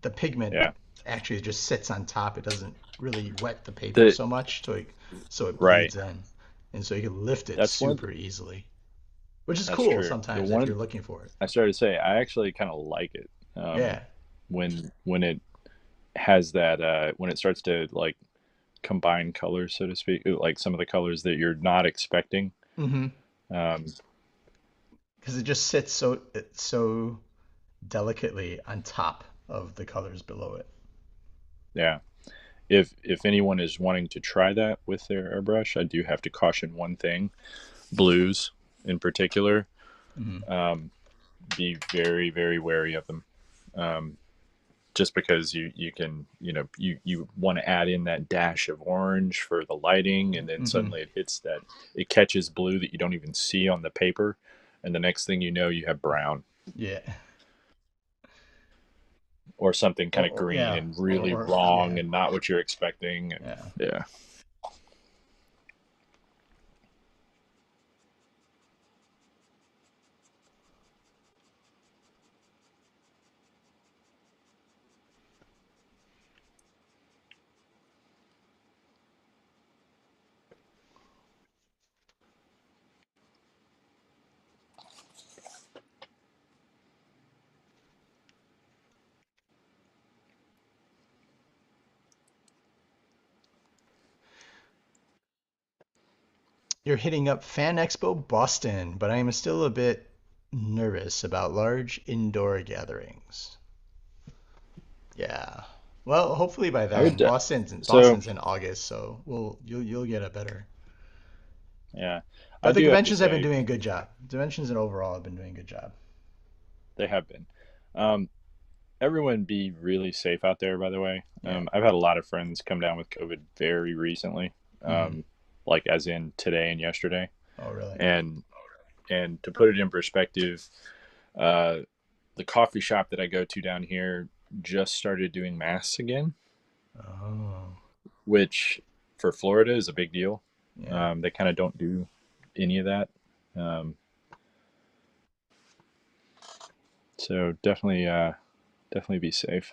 The pigment yeah. actually just sits on top. It doesn't really wet the paper The so much, so it right. bleeds in, and so you can lift it That's one. super easily, which is That's cool true. The sometimes if you're one looking for it. I started to say, I actually kind of like it Yeah. when it has that when it starts to like combine colors, so to speak, like some of the colors that you're not expecting. Mm-hmm. Um, Because it just sits so delicately on top of the colors below it. yeah. If anyone is wanting to try that with their airbrush, I do have to caution one thing: blues in particular. Mm-hmm. Um, be very very wary of them. Um, just because you can you want to add in that dash of orange for the lighting, and then Mm-hmm. suddenly it catches blue that you don't even see on the paper, and the next thing you know, you have brown Yeah. or something kind of Or green yeah. and really Or wrong yeah. and not what you're expecting. And Yeah. yeah. You're hitting up Fan Expo Boston, but I am still a bit nervous about large indoor gatherings. Yeah. Well, hopefully by I would. then, So Boston's in August, so you'll get a better. yeah, I But the do have to conventions have been say doing a good job. Conventions in overall have been doing a good job. they have been. Um, Everyone be really safe out there, by the way. Yeah. I've had a lot of friends come down with COVID very recently, Hmm. like as in today and yesterday. Oh, really? And to put it in perspective, uh, the coffee shop that I go to down here just started doing masks again, Oh, which for Florida is a big deal. yeah. They kind of don't do any of that. Um, so definitely be safe.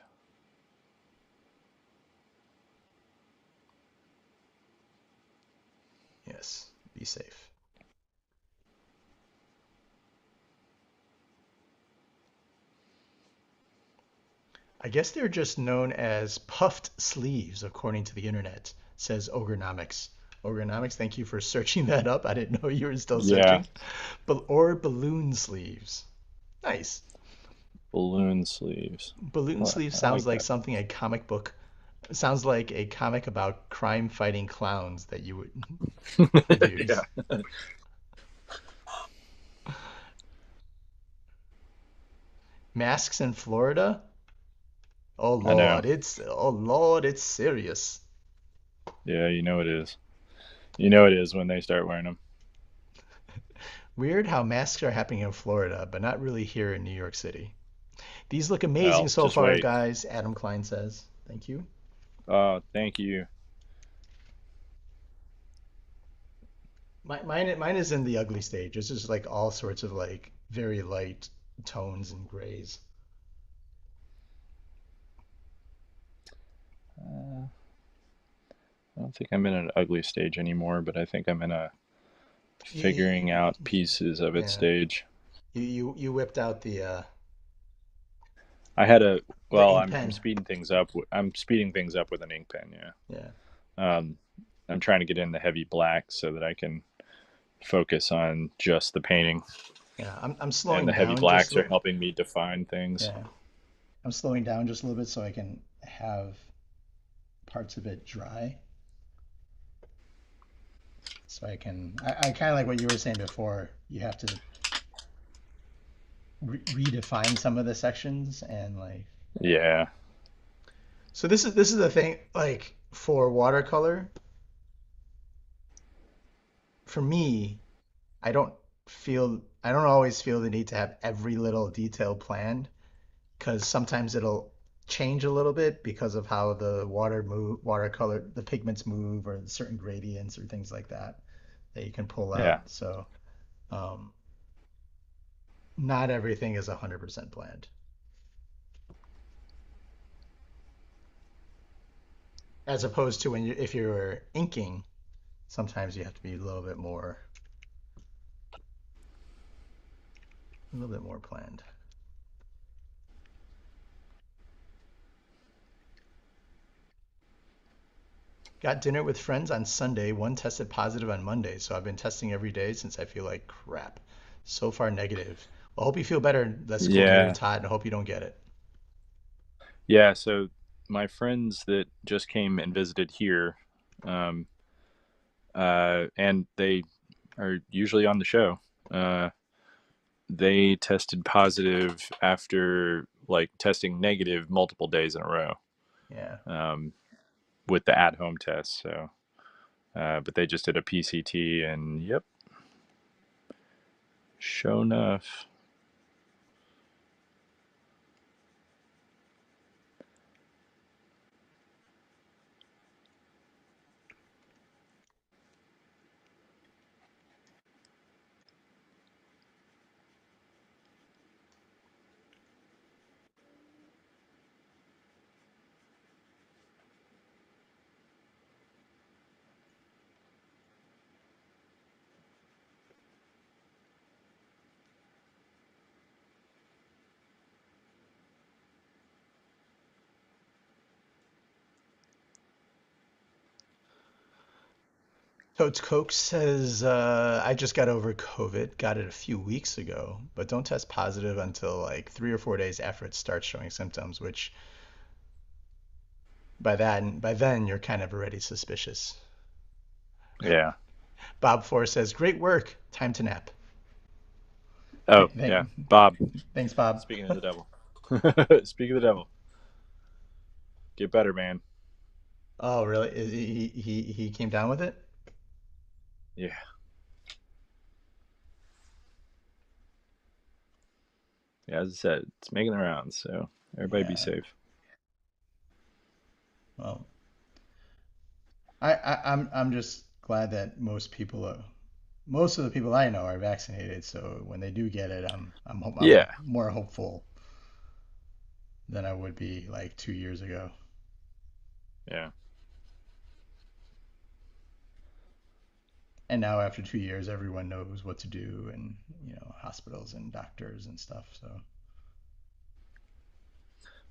Yes. Be safe. I guess they're just known as puffed sleeves, according to the internet, says Ogronomics. Ogronomics, thank you for searching that up. I didn't know you were still Yeah, searching. Or balloon sleeves. Nice. balloon sleeves. Balloon sleeve I sounds like like that. something a comic book. Sounds like a comic about crime fighting clowns that you would Yeah, use. Masks in Florida? I know. Oh Lord, it's serious. Yeah, you know it is. You know it is when they start wearing them. Weird how masks are happening in Florida, but not really here in New York City. These look amazing Well, so just far, wait. guys. Adam Klein says. Thank you. Oh, thank you. Mine is in the ugly stage. It's just like all sorts of like very light tones and grays. Uh, I don't think I'm in an ugly stage anymore, but I think I'm in a You, figuring out pieces of it yeah, stage. you whipped out I had a the well, ink I'm pen. speeding things up. I'm speeding things up with an ink pen. Yeah. Yeah, I'm trying to get in the heavy black so that I can focus on just the painting, yeah. I'm and slowing the heavy down just blacks a are little. helping me define things. Yeah, I'm slowing down just a little bit so I can have parts of it dry. So I can. I kind of like what you were saying before. You have to redefine some of the sections and like. Yeah. So this is the thing. Like for watercolor, for me, I don't always feel the need to have every little detail planned because sometimes it'll change a little bit because of how the watercolor, the pigments move or certain gradients or things like that that you can pull Yeah. out. So um, not everything is 100% planned. As opposed to if you're inking, sometimes you have to be a little bit more planned. Got dinner with friends on Sunday. One tested positive on Monday, so I've been testing every day since I feel like crap. So far negative. Well, hope you feel better. That's cool Yeah. news, Todd, and I hope you don't get it. Yeah. So my friends that just came and visited here, um, and they are usually on the show. Uh, they tested positive after like testing negative multiple days in a row, Yeah. um, with the at-home test. So, but they just did a PCT, and yep, Sure enough. Totes Coke says, I just got over COVID, got it a few weeks ago, but don't test positive until like 3 or 4 days after it starts showing symptoms, which by then you're kind of already suspicious. Yeah. Bob Four says, great work. Time to nap. Oh, yeah. Bob. Thanks, Bob. Speaking of the devil. Speaking of the devil. Get better, man. Oh, really? He came down with it? Yeah. Yeah, as I said, it's making the rounds, so everybody be Yeah. safe. Well, I'm just glad that most of the people I know are vaccinated. So when they do get it, I'm Yeah. more hopeful than I would be like 2 years ago. Yeah. And now after 2 years, everyone knows what to do, and hospitals and doctors and stuff. So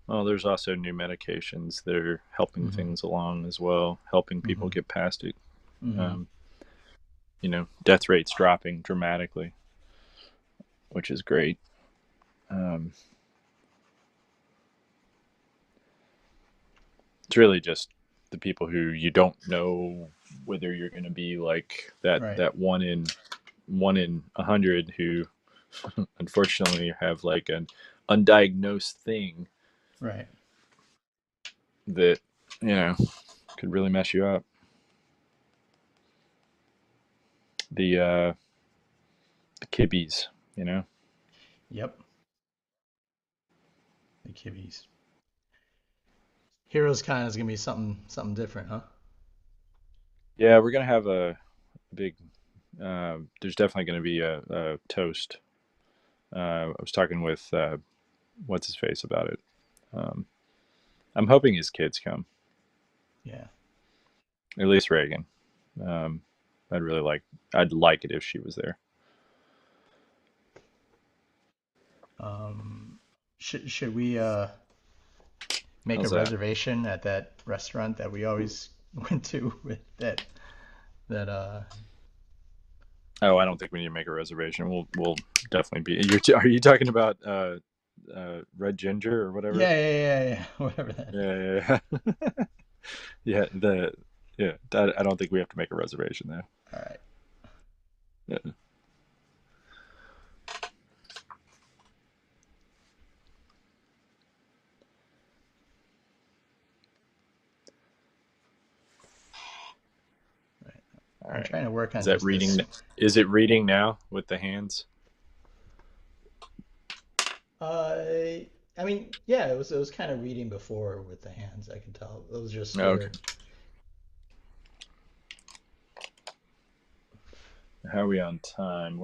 Well, there's also new medications that are helping hmm things along as well, helping people hmm get past it. hmm Um, death rates dropping dramatically, which is great. Um, it's really just the people who you don't know whether you're going to be like right, that one in 100 who unfortunately have like an undiagnosed thing right. that you know could really mess you up. The kibbies, you know. Yep, the kibbies. Heroes Con is gonna be something different, huh? Yeah, we're gonna have a big. There's definitely going to be a toast. I was talking with what's his face about it. Um, I'm hoping his kids come, Yeah. at least Reagan. Um, I'd really like. I'd like it if she was there. Should we make a How's that? reservation at that restaurant that we always went to with that. Oh, I don't think we need to make a reservation. We'll definitely be. Are you talking about red ginger or whatever? Yeah, whatever that is. Yeah, yeah, yeah. Yeah. Yeah. I don't think we have to make a reservation there. All right. Yeah. Right. All I'm right. trying to work Is on that just reading? this. Is it reading now with the hands? Uh, I mean, yeah, it was kind of reading before with the hands. I can tell it was just Oh, okay. where. How are we on time?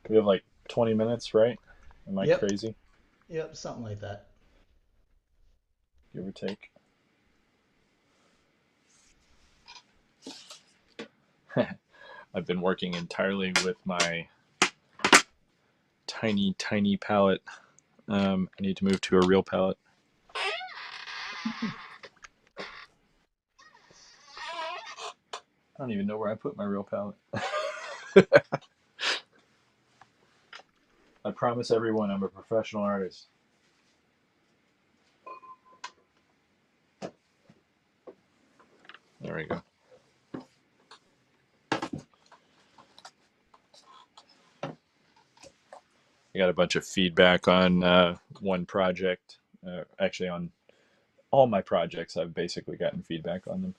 We have like 20 minutes, right? Am I Yep, crazy? yep, something like that. Give or take. I've been working entirely with my tiny, tiny palette. I need to move to a real palette. I don't even know where I put my real palette. I promise everyone I'm a professional artist. There we go. I got a bunch of feedback on one project. Actually, on all my projects, I've basically gotten feedback on them.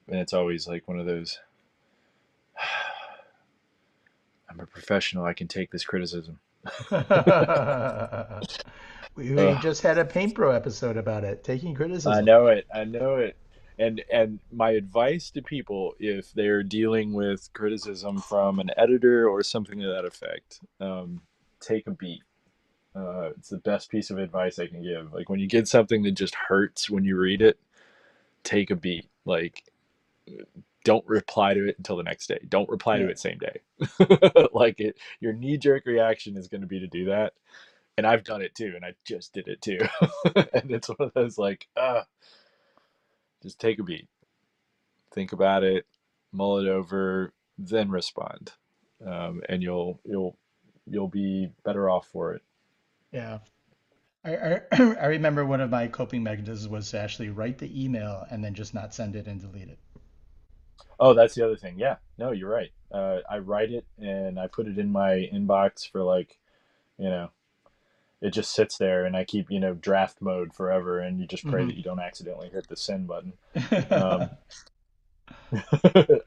And it's always like one of those. a professional. I can take this criticism. We Ugh. just had a Paint Pro episode about it, taking I criticism. know it. I know it. And my advice to people, if they're dealing with criticism from an editor or something to that effect, take a beat. It's the best piece of advice I can give. Like when you get something that just hurts when you read it, take a beat. Like don't reply to it until the next day. Don't reply to Yeah. it same day. Like your knee jerk reaction is going to be to do that. And I've done it too, and I just did it too. And it's one of those like, just take a beat, think about it, mull it over, then respond, and you'll be better off for it. Yeah. I remember one of my coping mechanisms was to actually write the email and then just not send it and delete it. Oh, that's the other thing. Yeah, no, you're right. I write it and I put it in my inbox for like, you know, it just sits there, and I keep draft mode forever, and you just pray Hmm. that you don't accidentally hit the send button. Um,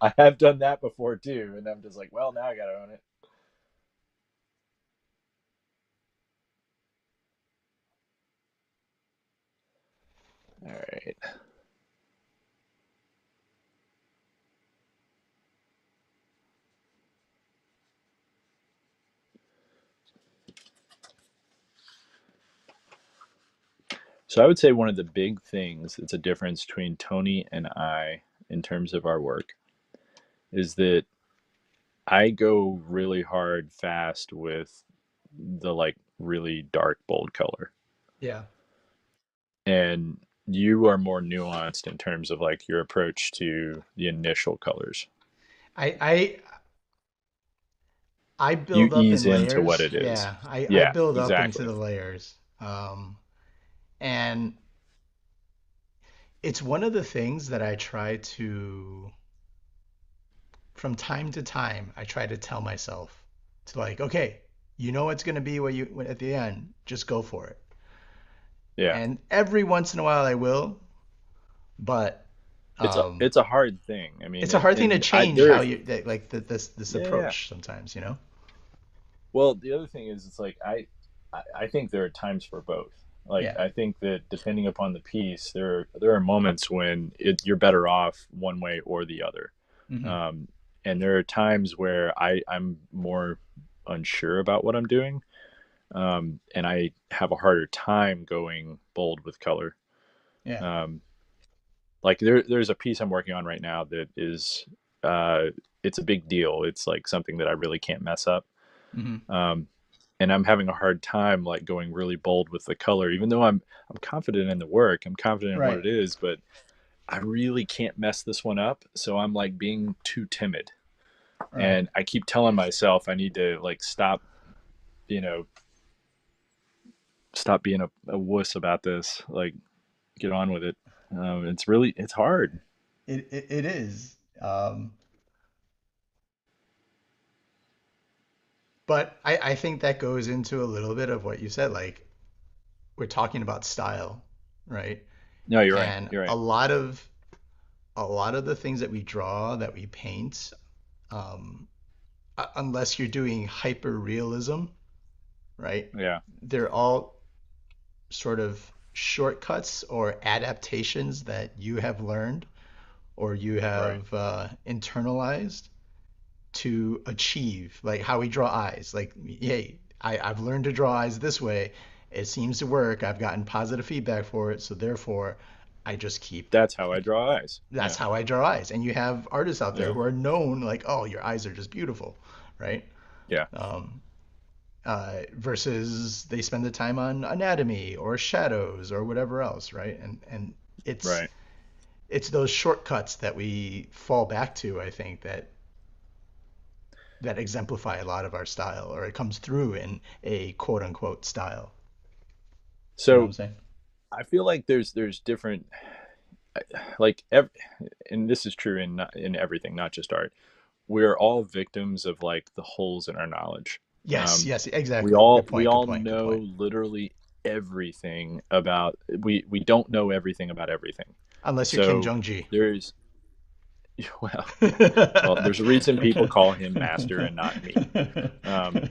I have done that before too, and I'm just like, well, now I gotta own it. All right. So I would say one of the big things that's a difference between Tony and I in terms of our work is that I go really hard fast with the like really dark bold color. Yeah. And you are more nuanced in terms of like your approach to the initial colors. I I I You build up ease in into what layers. it is. Yeah, I Yeah, build up into exactly. the layers. And it's one of the things that I try to, from time to time, I try to tell myself to like, okay, you know it's going to be what you at the end, just go for it. Yeah. And every once in a while I will, but It's a hard thing. I mean, it's a hard thing to and I change how there you like this yeah, yeah. approach sometimes, you know? Well, the other thing is, it's like I think there are times for both. Like Yeah. I think that depending upon the piece, there are moments when you're better off one way or the other, Hmm. um, and there are times where I'm more unsure about what I'm doing, and I have a harder time going bold with color. Yeah. Um, like there's a piece I'm working on right now that is uh, it's a big deal. It's like something that I really can't mess up. Hmm. Um, and I'm having a hard time like going really bold with the color, even though I'm confident in the work, I'm confident in what Right. it is, but I really can't mess this one up. So I'm like being too timid, Right. and I keep telling myself I need to like stop, you know, stop being a wuss about this. Like get on with it. It's hard. It is. But I think that goes into a little bit of what you said. Like, we're talking about style, right? No, you're right. And You're right. a lot of the things that we draw, that we paint, um, unless you're doing hyper realism, right? Yeah. They're all sort of shortcuts or adaptations that you have learned or you Right. have internalized to achieve, like how we draw eyes. Like, hey, I've learned to draw eyes this way. It seems to work. I've gotten positive feedback for it. So therefore, I just keep, That's how I draw eyes. that's Yeah. how I draw eyes. And you have artists out there Yeah. who are known, like, oh, your eyes are just beautiful, right? Yeah. Um, Versus they spend the time on anatomy or shadows or whatever else, right? And Right. it's those shortcuts that we fall back to, I think, that exemplify a lot of our style, or it comes through in a quote unquote style. You know what I'm So saying? I feel like there's different like ev- and this is true in everything, not just art. We're all victims of like the holes in our knowledge. Yes, Um, yes, we exactly. all Good we point, good all point, good know point. literally everything about we don't know everything about everything. Unless you're Kim So Jong Gi. there's Well, well, there's a reason people call him master and not me. Um,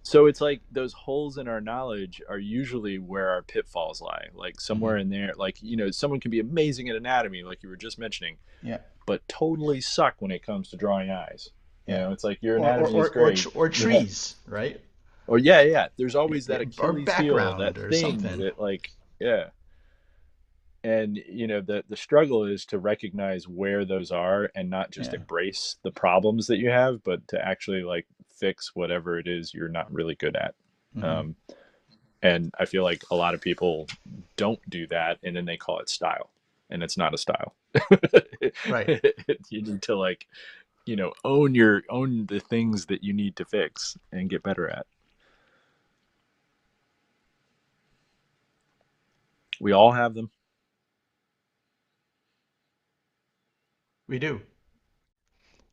so it's like those holes in our knowledge are usually where our pitfalls lie. Like Hmm. somewhere in there, like, someone can be amazing at anatomy, like you were just mentioning, Yeah, but totally suck when it comes to drawing eyes. yeah. It's like your anatomy is great. Or Yeah. trees, right? Or yeah, yeah. There's always that Or Achilles heel, that background or thing something. that like, yeah. And the struggle is to recognize where those are and not just Yeah. embrace the problems that you have, but to actually like fix whatever it is you're not really good at. Hmm. Um, and I feel like a lot of people don't do that, and then they call it style, and it's not a style. Right. You need to like own the things that you need to fix and get better at. We all have them. We do.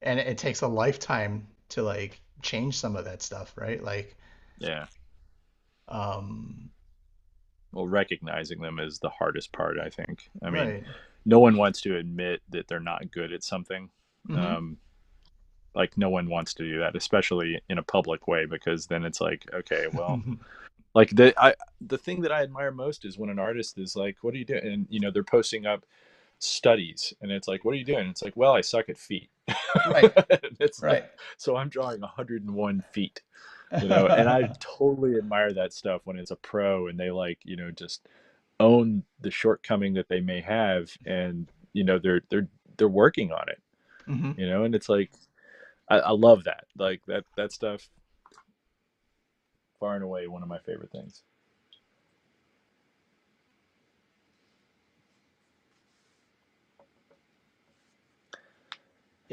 And it takes a lifetime to like change some of that stuff, right? Like, Yeah. um, Well, recognizing them is the hardest part, I think. I mean, right. no one wants to admit that they're not good at something. Hmm. Um, like, no one wants to do that, especially in a public way, because then it's like, okay, well, like the thing that I admire most is when an artist is like, "What are you doing?" And they're posting up studies, and it's like, "What are you doing?" It's like, "Well, I suck at feet." Right. It's like, Right. so I'm drawing 101 feet. And I totally admire that stuff when it's a pro and they like just own the shortcoming that they may have, and they're working on it. Hmm. And it's like I love that, like that stuff. Far and away one of my favorite things.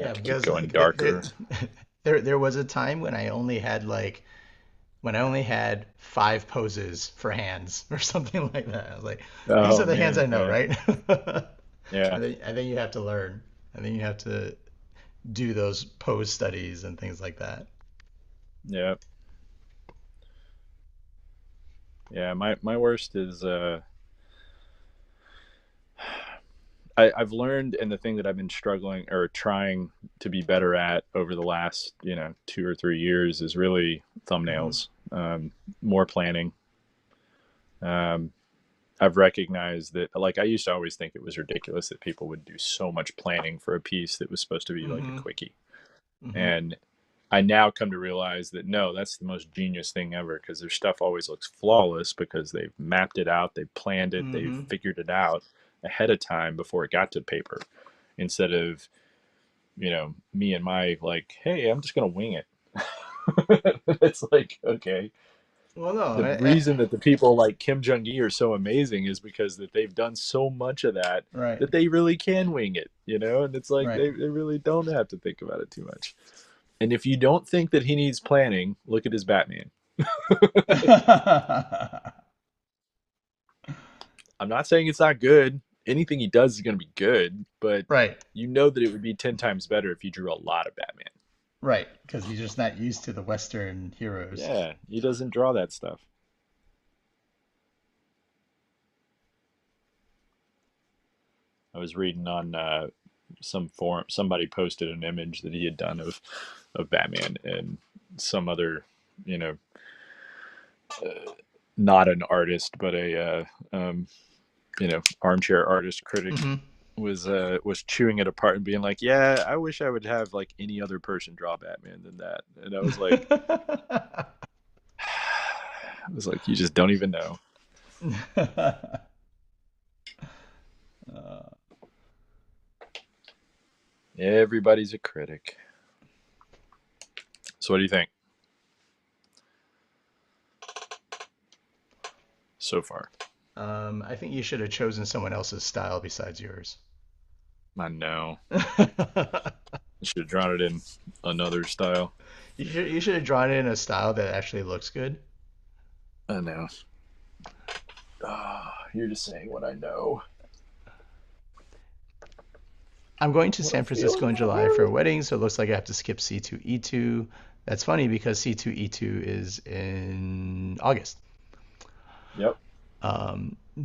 I have Yeah, to keep because going like darker. there was a time when I only had like when I only had five poses for hands or something like that. I was like, these are Oh the hands man, I know, yeah, right? yeah, And then you have to learn. And then you have to do those pose studies and things like that. yeah, yeah. My worst is I've learned, and the thing that I've been struggling or trying to be better at over the last 2 or 3 years is really Hmm. thumbnails. More planning. um, I've recognized that, like, I used to always think it was ridiculous that people would do so much planning for a piece that was supposed to be like a Hmm. quickie. Hmm. And I now come to realize that no, that's the most genius thing ever, because their stuff always looks flawless because they've mapped it out, they've planned it, they've Hmm. figured it out ahead of time before it got to paper, instead of me and my like, hey, I'm just gonna wing it. It's like, okay, Well, no, the reason that the people like Kim Jong Il are so amazing is because that they've done so much of that right, that they really can wing it, and it's like right. they really don't have to think about it too much. And if you don't think that he needs planning, look at his Batman. I'm not saying it's not good. Anything he does is going to be good, but Right, you know that it would be 10 times better if you drew a lot of Batman. right. Because you're just not used to the Western heroes. Yeah, he doesn't draw that stuff. I was reading on some forum, somebody posted an image that he had done of Batman, and some other, you know, not an artist, but a armchair artist critic Hmm. was chewing it apart and being like, "Yeah, I wish I would have like any other person draw Batman than that." And I was like, I was like, you just don't even know. Uh, Everybody's a critic. So what do you think so far? I think you should have chosen someone else's style besides yours. I know. I should have drawn it in another style. You should have drawn it in a style that actually looks good. I know. You're just saying what I know. I'm going to What I'm San Francisco feeling in right July for a now. wedding, so it looks like I have to skip C2 E2. That's funny because C2 E2 is in August. Yep.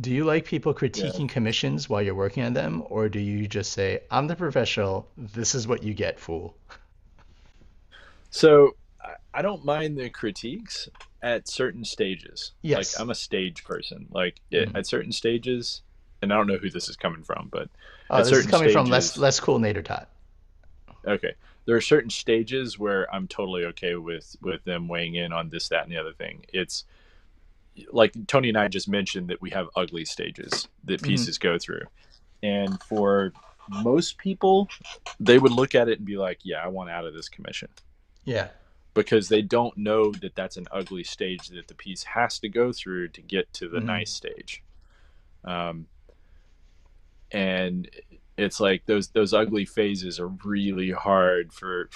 Do you like people Yeah. critiquing commissions while you're working on them, or do you just say, "I'm the professional. This is what you get, fool"? So I don't mind the critiques at certain stages. Like Yes. I'm a stage person. Like Mhm. at certain stages, and I don't know who this is coming from, but Oh, at this is certain coming from less stages, less cool Nader Tot. okay, there are certain stages where I'm totally okay with them weighing in on this, that, and the other thing. It's like Tony and I just mentioned that we have ugly stages that Hmm. pieces go through, and for most people, they would look at it and be like, "Yeah, I want out of this commission." Yeah. Because they don't know that that's an ugly stage that the piece has to go through to get to the Hmm. nice stage. Um, and it's like those ugly phases are really hard for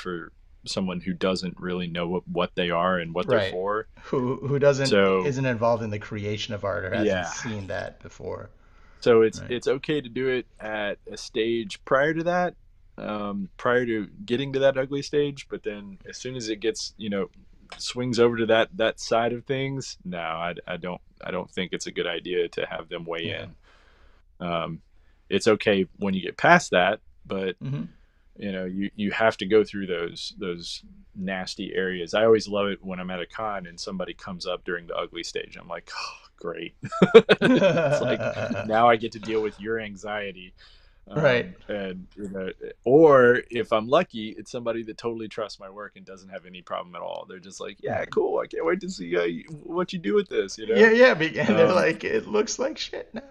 someone who doesn't really know what they are and what they're Right. for. Who doesn't So isn't involved in the creation of art or hasn't yeah, seen that before. so it's Right. it's okay to do it at a stage prior to that, prior to getting to that ugly stage. But then as soon as it gets, swings over to that side of things, no, I don't think it's a good idea to have them weigh Yeah. in. Um, it's okay when you get past that, but Hmm. you have to go through those nasty areas. I always love it when I'm at a con and somebody comes up during the ugly stage. I'm like, oh, great. It's like now I get to deal with your anxiety. Right. And or if I'm lucky, it's somebody that totally trusts my work and doesn't have any problem at all. They're just like, yeah, Mhm. cool. I can't wait to see what you do with this. Yeah, yeah, and they're Um, like, it looks like shit now.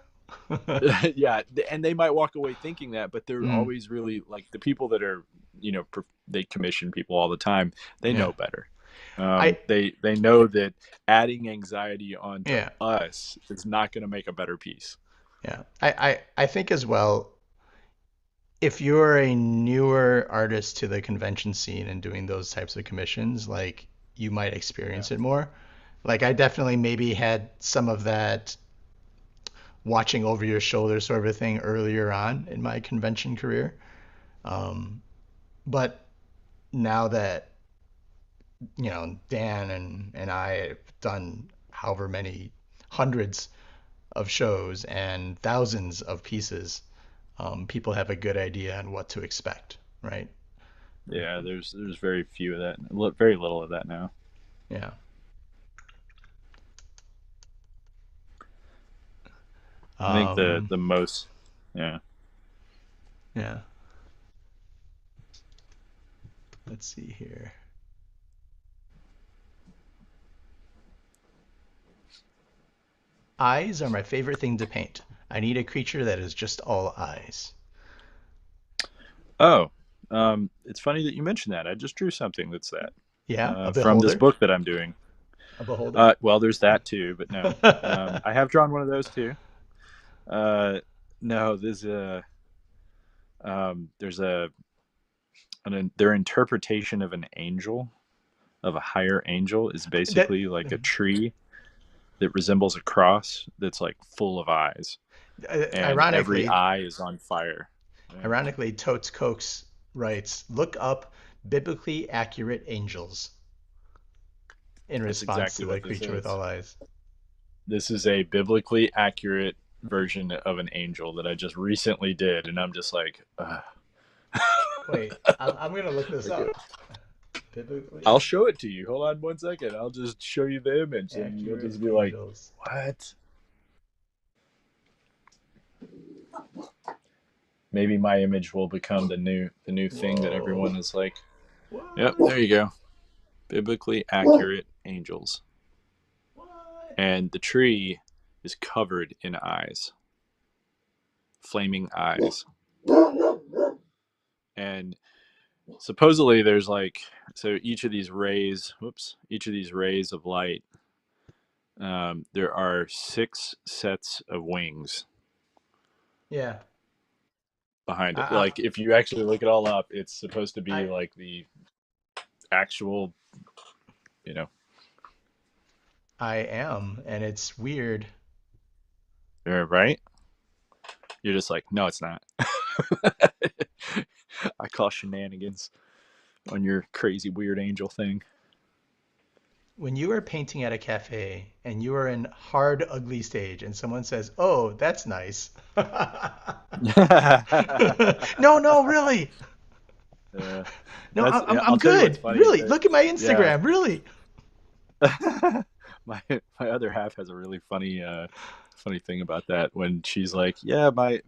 yeah, and they might walk away thinking that, but they're Mm, always really like the people that are, they commission people all the time. They yeah. know better. I They know that adding anxiety onto yeah, us is not going to make a better piece. yeah. I think as well, if you're a newer artist to the convention scene and doing those types of commissions, like you might Yeah, experience it more. Like I definitely maybe had some of that watching over your shoulder sort of a thing earlier on in my convention career. Um, but now that Dan and I have done however many hundreds of shows and thousands of pieces, people have a good idea on what to expect, right? yeah. There's very few of that, very little of that now. Yeah. I think the Um, the most, yeah. yeah. Let's see here. Eyes are my favorite thing to paint. I need a creature that is just all eyes. Oh, it's funny that you mentioned that. I just drew something that's that, Yeah, a from this beholder. book that I'm doing. A beholder. Well, there's that too, but no. I have drawn one of those too. Uh, no, there's their interpretation of an angel, of a higher angel, is that basically like a tree that resembles a cross that's like full of eyes, and every ironically, eye is on fire. Yeah, ironically, Totes Coates writes, "Look up biblically accurate angels" in that's response to exactly the what this creature with is. all eyes. This is a biblically accurate version of an angel that I just recently did, and I'm just like, Wait, I'm gonna look this okay. up. Biblically I'll show it to you. Hold on 1 second. I'll just show you the image, and you'll accurate just be like, angels. "What?" Maybe my image will become the new thing that Whoa. everyone is like, "Yep, What? there you go." Biblically accurate angels, What? and the tree is covered in eyes, flaming eyes, and supposedly there's like, so each of these rays, whoops, each of these rays of light, there are 6 sets of wings Yeah. behind it. I, Like if you actually look it all up, it's supposed to be I like the actual, you know, I am, and it's weird. right? You're just like, no, it's not. I call shenanigans on your crazy weird angel thing. when you are painting at a cafe and you are in hard, ugly stage and someone says, "Oh, that's nice." No, no, really. Yeah, No, I'm I'll I'm tell you what's good. funny. Really. Look at my Yeah, Instagram. Really. my other half has a really funny thing about that when she's like, yeah, my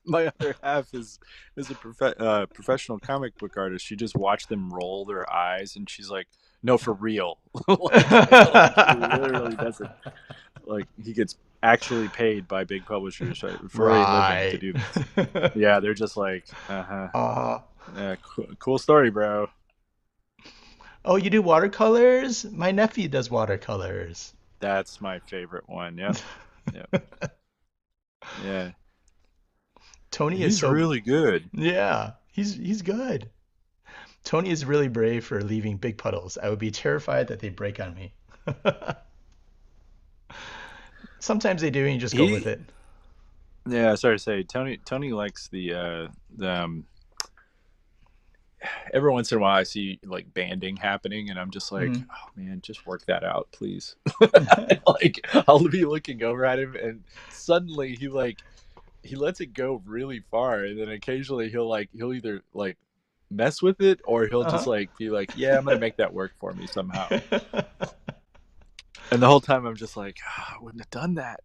my other half is a professional comic book artist. She just watched them roll their eyes, and she's like, no, for real. Like he literally doesn't, like, he gets actually paid by big publishers, right, for a living to Right. do this. Yeah, they're just like, uh-huh. uh, Yeah, cool story, bro. oh, you do watercolors? My nephew does watercolors. That's my favorite one. Yep. Yep. Yeah. Tony is He's so, really good. yeah, he's good. Tony is really brave for leaving big puddles. I would be terrified that they break on me. Sometimes they do, and you just go with He it. Yeah, sorry to say, Tony likes the every once in a while I see like banding happening and I'm just like, Mm. oh man, just work that out, please. Like I'll be looking over at him and suddenly he lets it go really far and then occasionally he'll either like mess with it or he'll just Uh-huh. like be like, yeah, I'm gonna make that work for me somehow. And the whole time I'm just like, oh, I wouldn't have done that.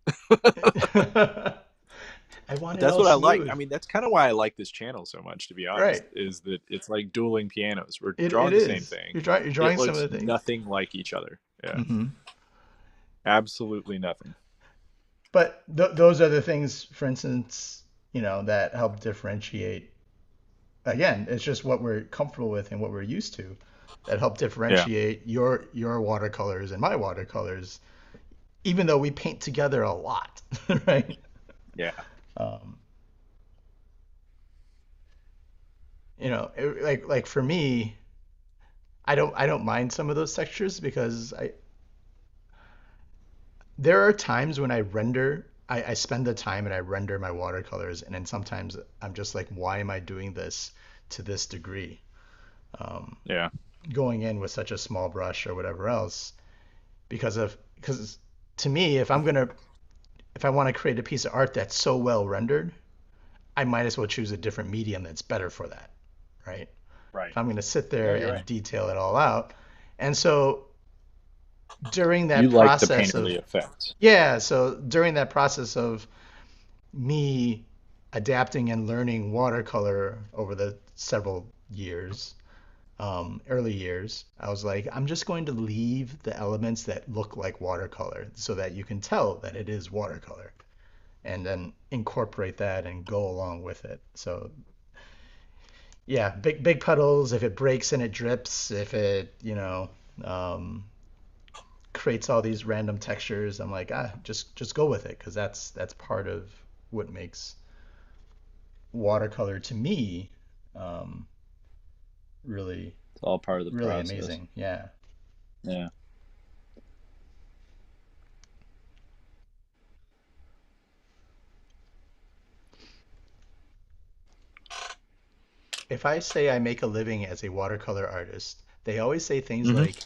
I want But it that's all what I like. I smooth. mean, that's kind of why I like this channel so much, to be honest, Right. is that it's like dueling pianos. We're It drawing the same is. thing. You're It drawing some of looks the things. nothing like each other. Yeah, Hmm. absolutely nothing. But those are the things, for instance, that help differentiate. Again, it's just what we're comfortable with and what we're used to that help Yeah, differentiate your watercolors and my watercolors, even though we paint together a lot, right? yeah. Um, like for me, I don't mind some of those textures because there are times when I spend the time and I render my watercolors, and then sometimes I'm just like, why am I doing this to this degree? Um, Yeah. Going in with such a small brush or whatever else, because to me, if I want to create a piece of art that's so well rendered, I might as well choose a different medium that's better for that, right? Right. If I'm going to sit No, there you're and right. detail it all out. And so during You that like the process of painterly effects. yeah, so during that process of me adapting and learning watercolor over the several years, early years, I was like, I'm just going to leave the elements that look like watercolor so that you can tell that it is watercolor and then incorporate that and go along with it. So yeah, big puddles, if it breaks and it drips, if it, um, creates all these random textures, I'm like, just go with it because that's part of what makes watercolor to me um, really It's all part of the really process. amazing. Yeah. Yeah. If I say I make a living as a watercolor artist, they always say things Hmm. like,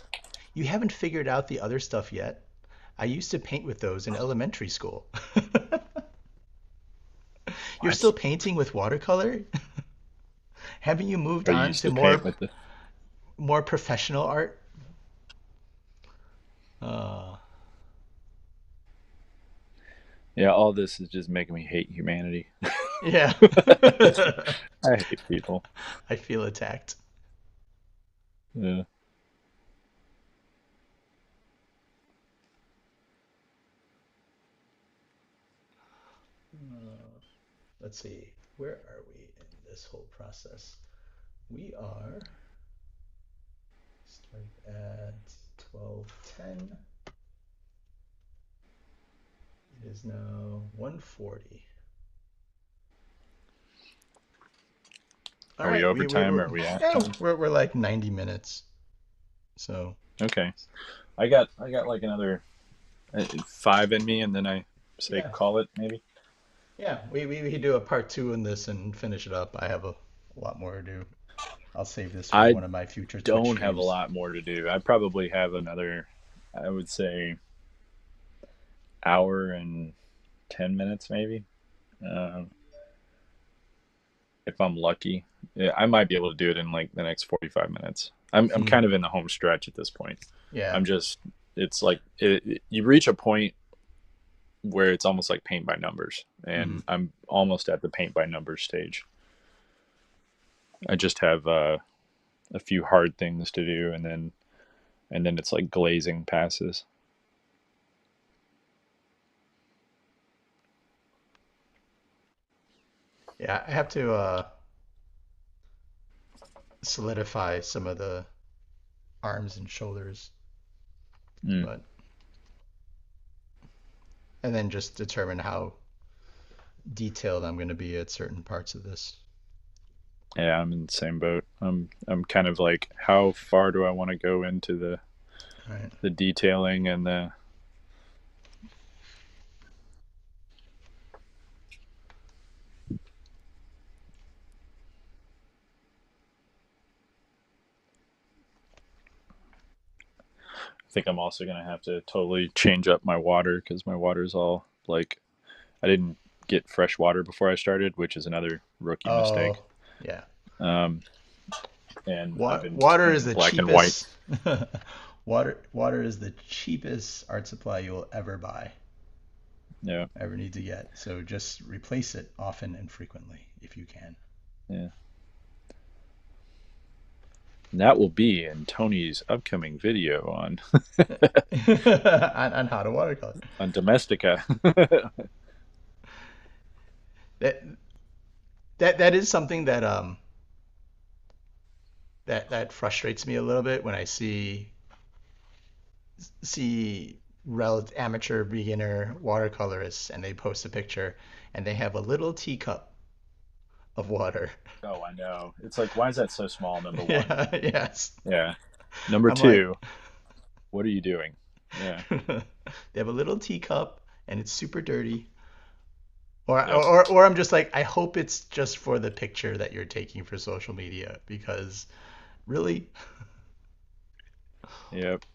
"You haven't figured out the other stuff yet. I used to paint with those in elementary school." You're still What? painting with watercolor? Haven't you moved Are you on used to to paint more with the? more professional art? Uh, Yeah, all this is just making me hate humanity. yeah. I hate people. I feel attacked. Yeah. Uh, let's see. Where are we in this whole process? We are starting at 12:10. It is now 1:40. All Are we right, over time or are we at yeah, time? we're like 90 minutes. So Okay. I got like another 5 in me, and then I say yeah, call it maybe. yeah, we could do a part two in this and finish it up. I have a lot more to do. I'll save this for I one of my future Twitch don't have a streams. lot more to do. I probably have another, I would say, hour and 10 minutes maybe, um, if I'm lucky. Yeah, I might be able to do it in like the next 45 minutes. I'm Hmm. kind of in the home stretch at this point. Yeah. I'm just it's like you reach a point where it's almost like paint by numbers, Hmm. and I'm almost at the paint by numbers stage. I just have a few hard things to do, and then it's like glazing passes. Yeah, I have to solidify some of the arms and shoulders, Mm. but and then just determine how detailed I'm going to be at certain parts of this. Yeah, I'm in the same boat. I'm kind of like, how far do I want to go into Right. the detailing and the I think I'm also gonna have to totally change up my water because my water's all like, I didn't get fresh water before I started, which is another rookie mistake. Oh, yeah. Um, and I've been Water is painting the black and white. cheapest. Water is the cheapest art supply you will ever buy, Yeah, ever need to get. So just replace it often and frequently if you can. yeah. And that will be in Tony's upcoming video on On how to watercolor. on Domestica. That that is something that that frustrates me a little bit when I see amateur beginner watercolorists and they post a picture and they have a little teacup of water. Oh, I know. It's like, why is that so small? Number one. Yeah, yes. Yeah. Number I'm like, two, what are you doing? Yeah. they have a little teacup and it's super dirty. Or, Yep. or I'm just like, I hope it's just for the picture that you're taking for social media because really, Yep.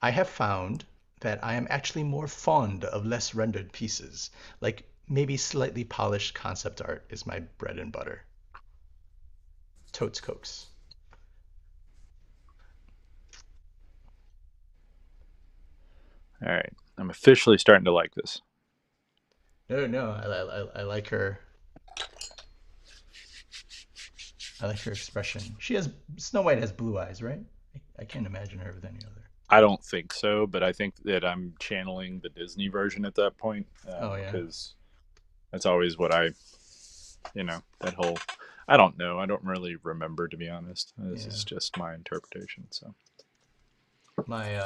I have found that I am actually more fond of less rendered pieces. Like maybe slightly polished concept art is my bread and butter. Totes Cokes. All right. I'm officially starting to like this. No, no, I like her. I like her expression. She has Snow White has blue eyes, right? I can't imagine her with any other. I don't think so, but I think that I'm channeling the Disney version at that point, Oh yeah, because that's always what that whole. I don't know. I don't really remember, to be honest. This yeah. is just my interpretation. So. My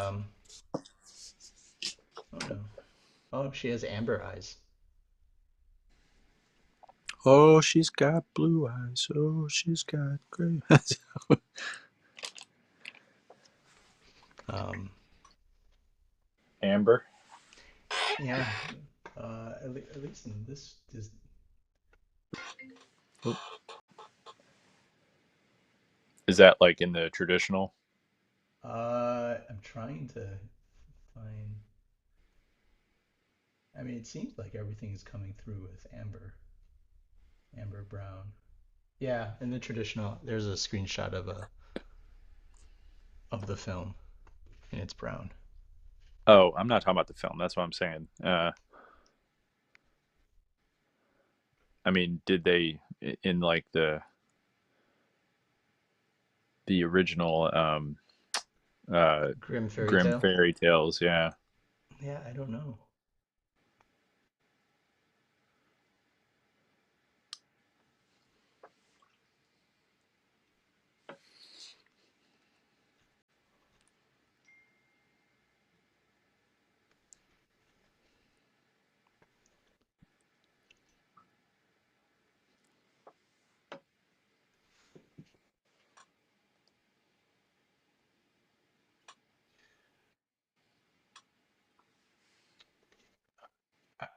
oh no. Oh, she has amber eyes. Oh, she's got blue eyes. Oh, she's got gray eyes. Um, Amber. yeah. At least in this. Is that like in the traditional? I'm trying to find. I mean, it seems like everything is coming through with amber brown. Yeah, in the traditional, there's a screenshot of the film, and it's brown. Oh, I'm not talking about the film. That's what I'm saying. I mean, did they in like the original uh, Grim Fairy Grim Tale. Fairy Tales? Yeah. Yeah, I don't know.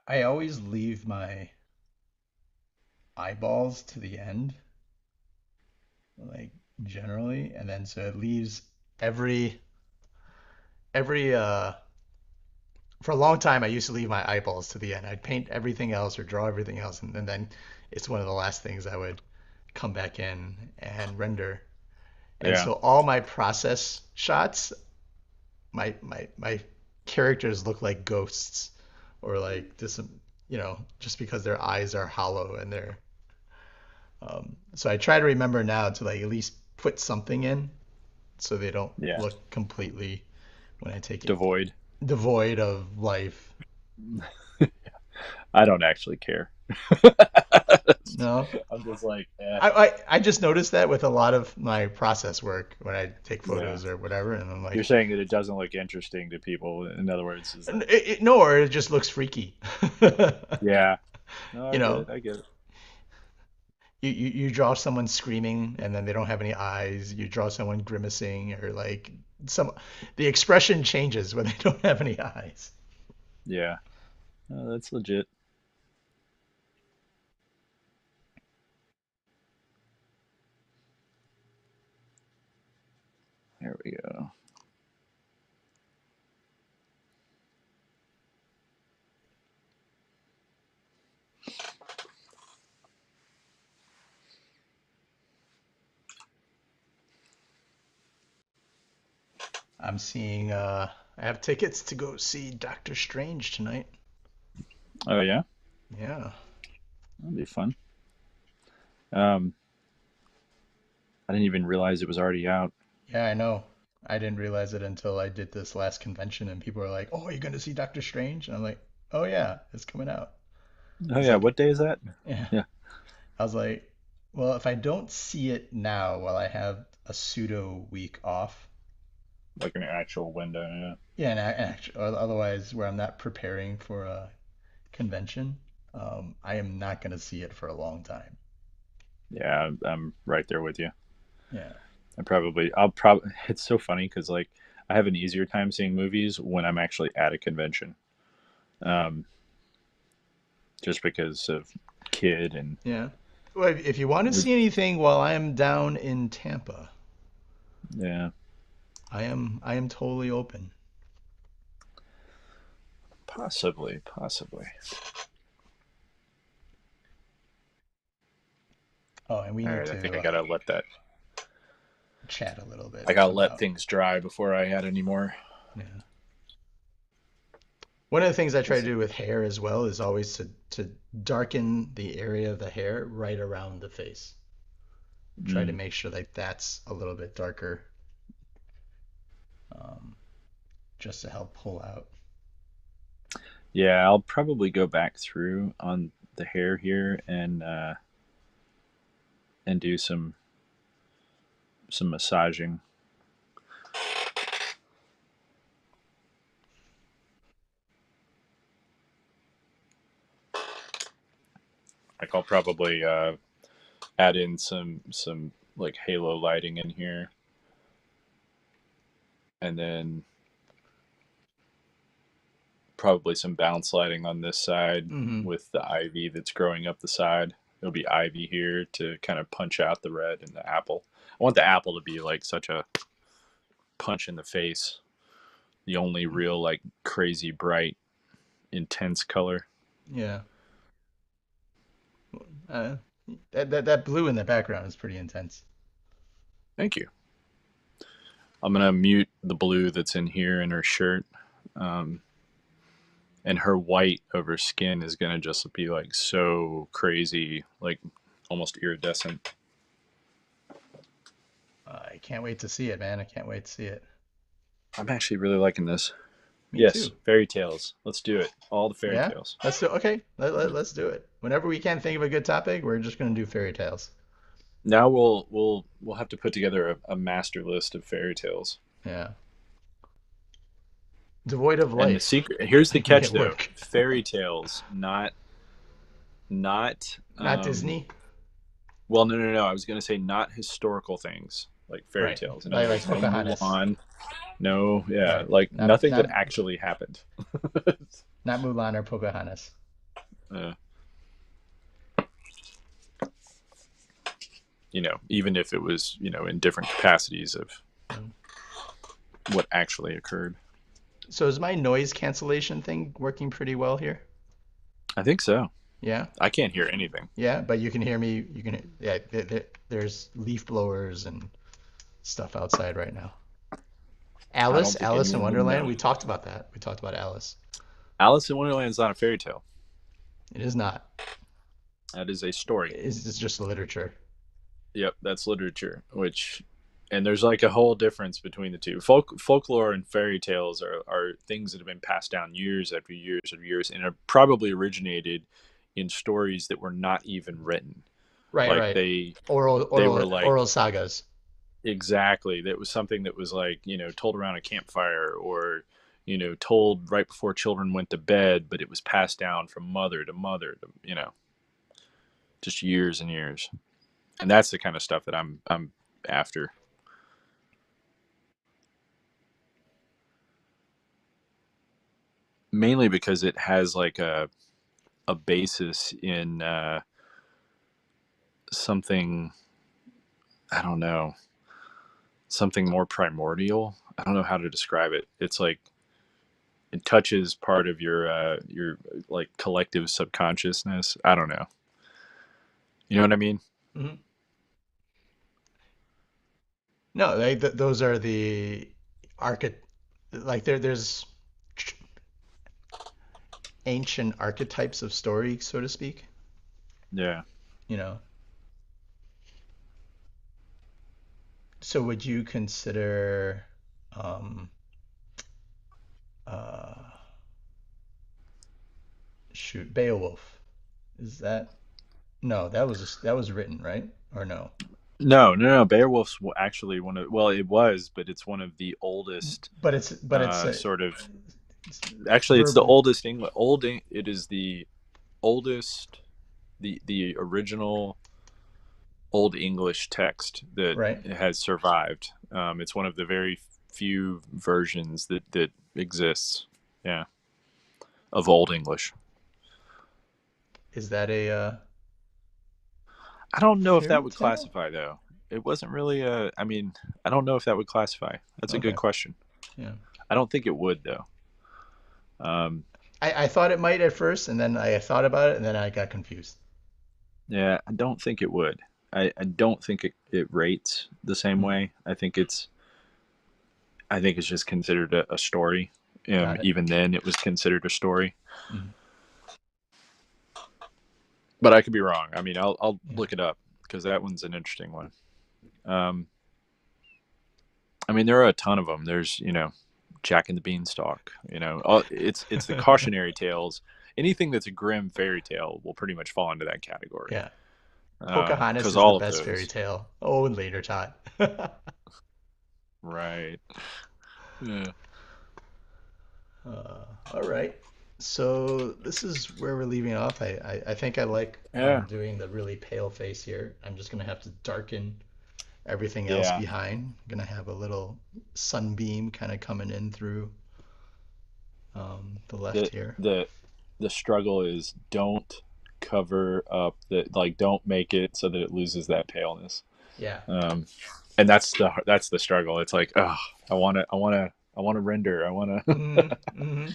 I always leave my eyeballs to the end, like generally, and then so it leaves every every for a long time I used to leave my eyeballs to the end. I'd paint everything else or draw everything else, and then it's one of the last things I would come back in and render. And Yeah. so all my process shots, my characters look like ghosts or like this, just because their eyes are hollow and they're so I try to remember now to like at least put something in so they don't Yeah. look completely when I take it Devoid. devoid of life. I don't actually care. No. I'm just like, I just noticed that with a lot of my process work when I take yeah. photos or whatever, and I'm You're like, saying that it doesn't look interesting to people. In other words, is that no, or it just looks freaky. yeah. No, I You get know, it. I get it. you draw someone screaming and then they don't have any eyes. You draw someone grimacing or like some the expression changes when they don't have any eyes. Yeah. No, that's legit. There we go. I'm seeing I have tickets to go see Doctor Strange tonight. Oh yeah, Yeah. that'll be fun. Um, I didn't even realize it was already out. Yeah, I know. I didn't realize it until I did this last convention and people were like, "Oh, you're going to see Doctor Strange?" And I'm like, "Oh yeah, it's coming out." Oh It's yeah, like, what day is that? yeah. Yeah, I was like, "Well, if I don't see it now while I have a pseudo week off, like an actual window. yeah, and actually, otherwise where I'm not preparing for a convention, I am not going to see it for a long time." Yeah, yeah, I'm right there with you. Yeah. I'll probably. It's so funny because like I have an easier time seeing movies when I'm actually at a convention, um, just because of kid and Yeah. Well, if you want to see anything while I am down in Tampa, yeah, I am totally open. possibly. Oh, and we All need right, I think to I gotta let that. chat a little bit I gotta let about. things dry before I add any more. Yeah. One of the things I try to This, do with hair as well is always to darken the area of the hair right around the face. Try to mm, make sure that that's a little bit darker, um, just to help pull out. yeah, I'll probably go back through on the hair here and do some massaging. Like I'll probably add in some like halo lighting in here, and then probably some bounce lighting on this side Hmm. with the ivy that's growing up the side. There'll be ivy here to kind of punch out the red and the apple. I want the apple to be like such a punch in the face. The only real like crazy bright intense color. Yeah. Uh, that blue in the background is pretty intense. Thank you. I'm gonna mute the blue that's in here in her shirt. Um, and her white over skin is gonna just be like so crazy, like almost iridescent. I can't wait to see it, man. I can't wait to see it. I'm actually really liking this. Me Yes, too. fairy tales. Let's do it. All the fairy Yeah. tales. Let's do. Okay. Let's do it. Whenever we can think of a good topic, we're just gonna do fairy tales. Now we'll have to put together a master list of fairy tales. Yeah. Devoid of And the life. secret here's the Make catch it though: work. fairy tales, not Not Disney. well, no. I was gonna say not historical things like fairy Right. tales. In other Like words, no Pocahontas. Mulan, no, yeah, Right. like Not nothing that not actually happened. not Mulan or Pocahontas. uh, even if it was, in different capacities of what actually occurred. So is my noise cancellation thing working pretty well here? I think so. Yeah. I can't hear anything. Yeah, but you can hear me. You can. Yeah. There's leaf blowers and stuff outside right now. I Alice, don't think Alice in anyone would Wonderland. know. We talked about that. We talked about Alice. Alice in Wonderland is not a fairy tale. It is not. That is a story. It's just literature. Yep, that's literature. And there's like a whole difference between the two. Folklore and fairy tales are things that have been passed down years after years after years, and have probably originated in stories that were not even written. Right, Like right. they were like, Oral sagas. exactly, that was something that was like, told around a campfire, or told right before children went to bed, but it was passed down from mother to mother to, just years and years. And that's the kind of stuff that I'm after. Mainly because it has like a basis in something, I don't know, something more primordial. I don't know how to describe it. It's like it touches part of your like collective subconsciousness. I don't know. You know what I mean? Hmm. No, those are the archety like there's ancient archetypes of story, so to speak. Yeah. You know. So would you consider um uh shoot Beowulf? Is that no, that was written, right? Or no? No, no, no. Beowulf's actually one of, well, it was, but it's one of the oldest But it's sort of, it's actually it's the verbal, oldest English it is the oldest, the original Old English text that right? has survived. It's one of the very few versions that exists. Yeah, of Old English. Is that a I don't know if that fairy would tale? classify though. It wasn't really a. I mean, I don't know if that would classify. That's a good Okay. question. Yeah. I don't think it would though. Um, I thought it might at first, and then I thought about it, and then I got confused. yeah, I don't think it would. I don't think it rates the same Mm, way. I think it's just considered a story. got it. Even then, it was considered a story. Mm, But I could be wrong. I mean, I'll yeah. look it up because that one's an interesting one. Um, I mean, there are a ton of them. There's Jack and the Beanstalk. It's the cautionary tales. Anything that's a grim fairy tale will pretty much fall into that category. Yeah. Pocahontas Because is the all of best fairy those, tale. Oh, and later taught. right? Yeah, All right. So this is where we're leaving off. I think I like yeah, doing the really pale face here. I'm just gonna have to darken everything else yeah. behind. I'm gonna have a little sunbeam kind of coming in through the left The here. the the struggle is, don't cover up like, don't make it so that it loses that paleness. Yeah. Um, and that's the struggle. It's like, oh, I want to render. I want to. Hmm. Hmm.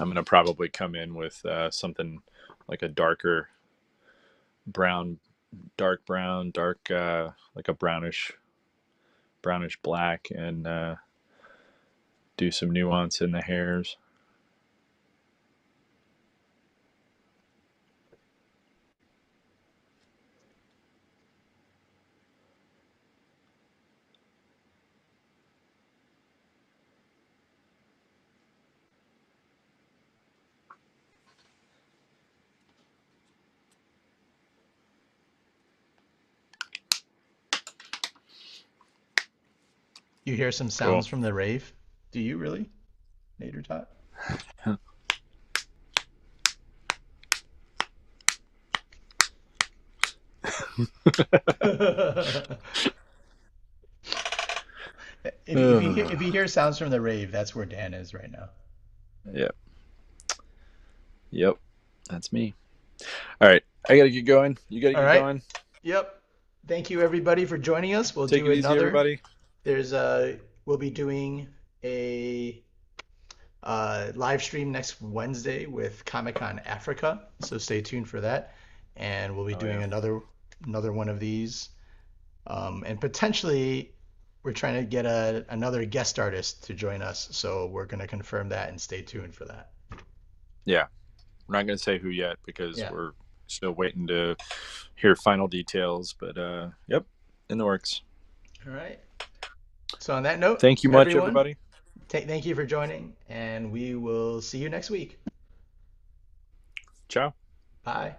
I'm gonna probably come in with something like a darker brown, dark brown, dark like a brownish black, and do some nuance in the hairs. You hear some Cool. sounds from the rave? Do you really, Nader Tot? If you Uh, hear sounds from the rave, that's where Dan is right now. yeah. Yep, that's me. All right, I gotta get going. You gotta All get right. going. Yep. Thank you everybody for joining us. We'll Take do it easy, another. everybody. There's we'll be doing a live stream next Wednesday with Comic Con Africa, so stay tuned for that. And we'll be Oh doing yeah. another one of these, and potentially we're trying to get another guest artist to join us. So we're going to confirm that and stay tuned for that. Yeah. We're not gonna say who yet because Yeah. we're still waiting to hear final details. But yep, in the works. All right. So on that note, Thank you much, everyone, everybody. thank you for joining, and we will see you next week. Ciao. Bye.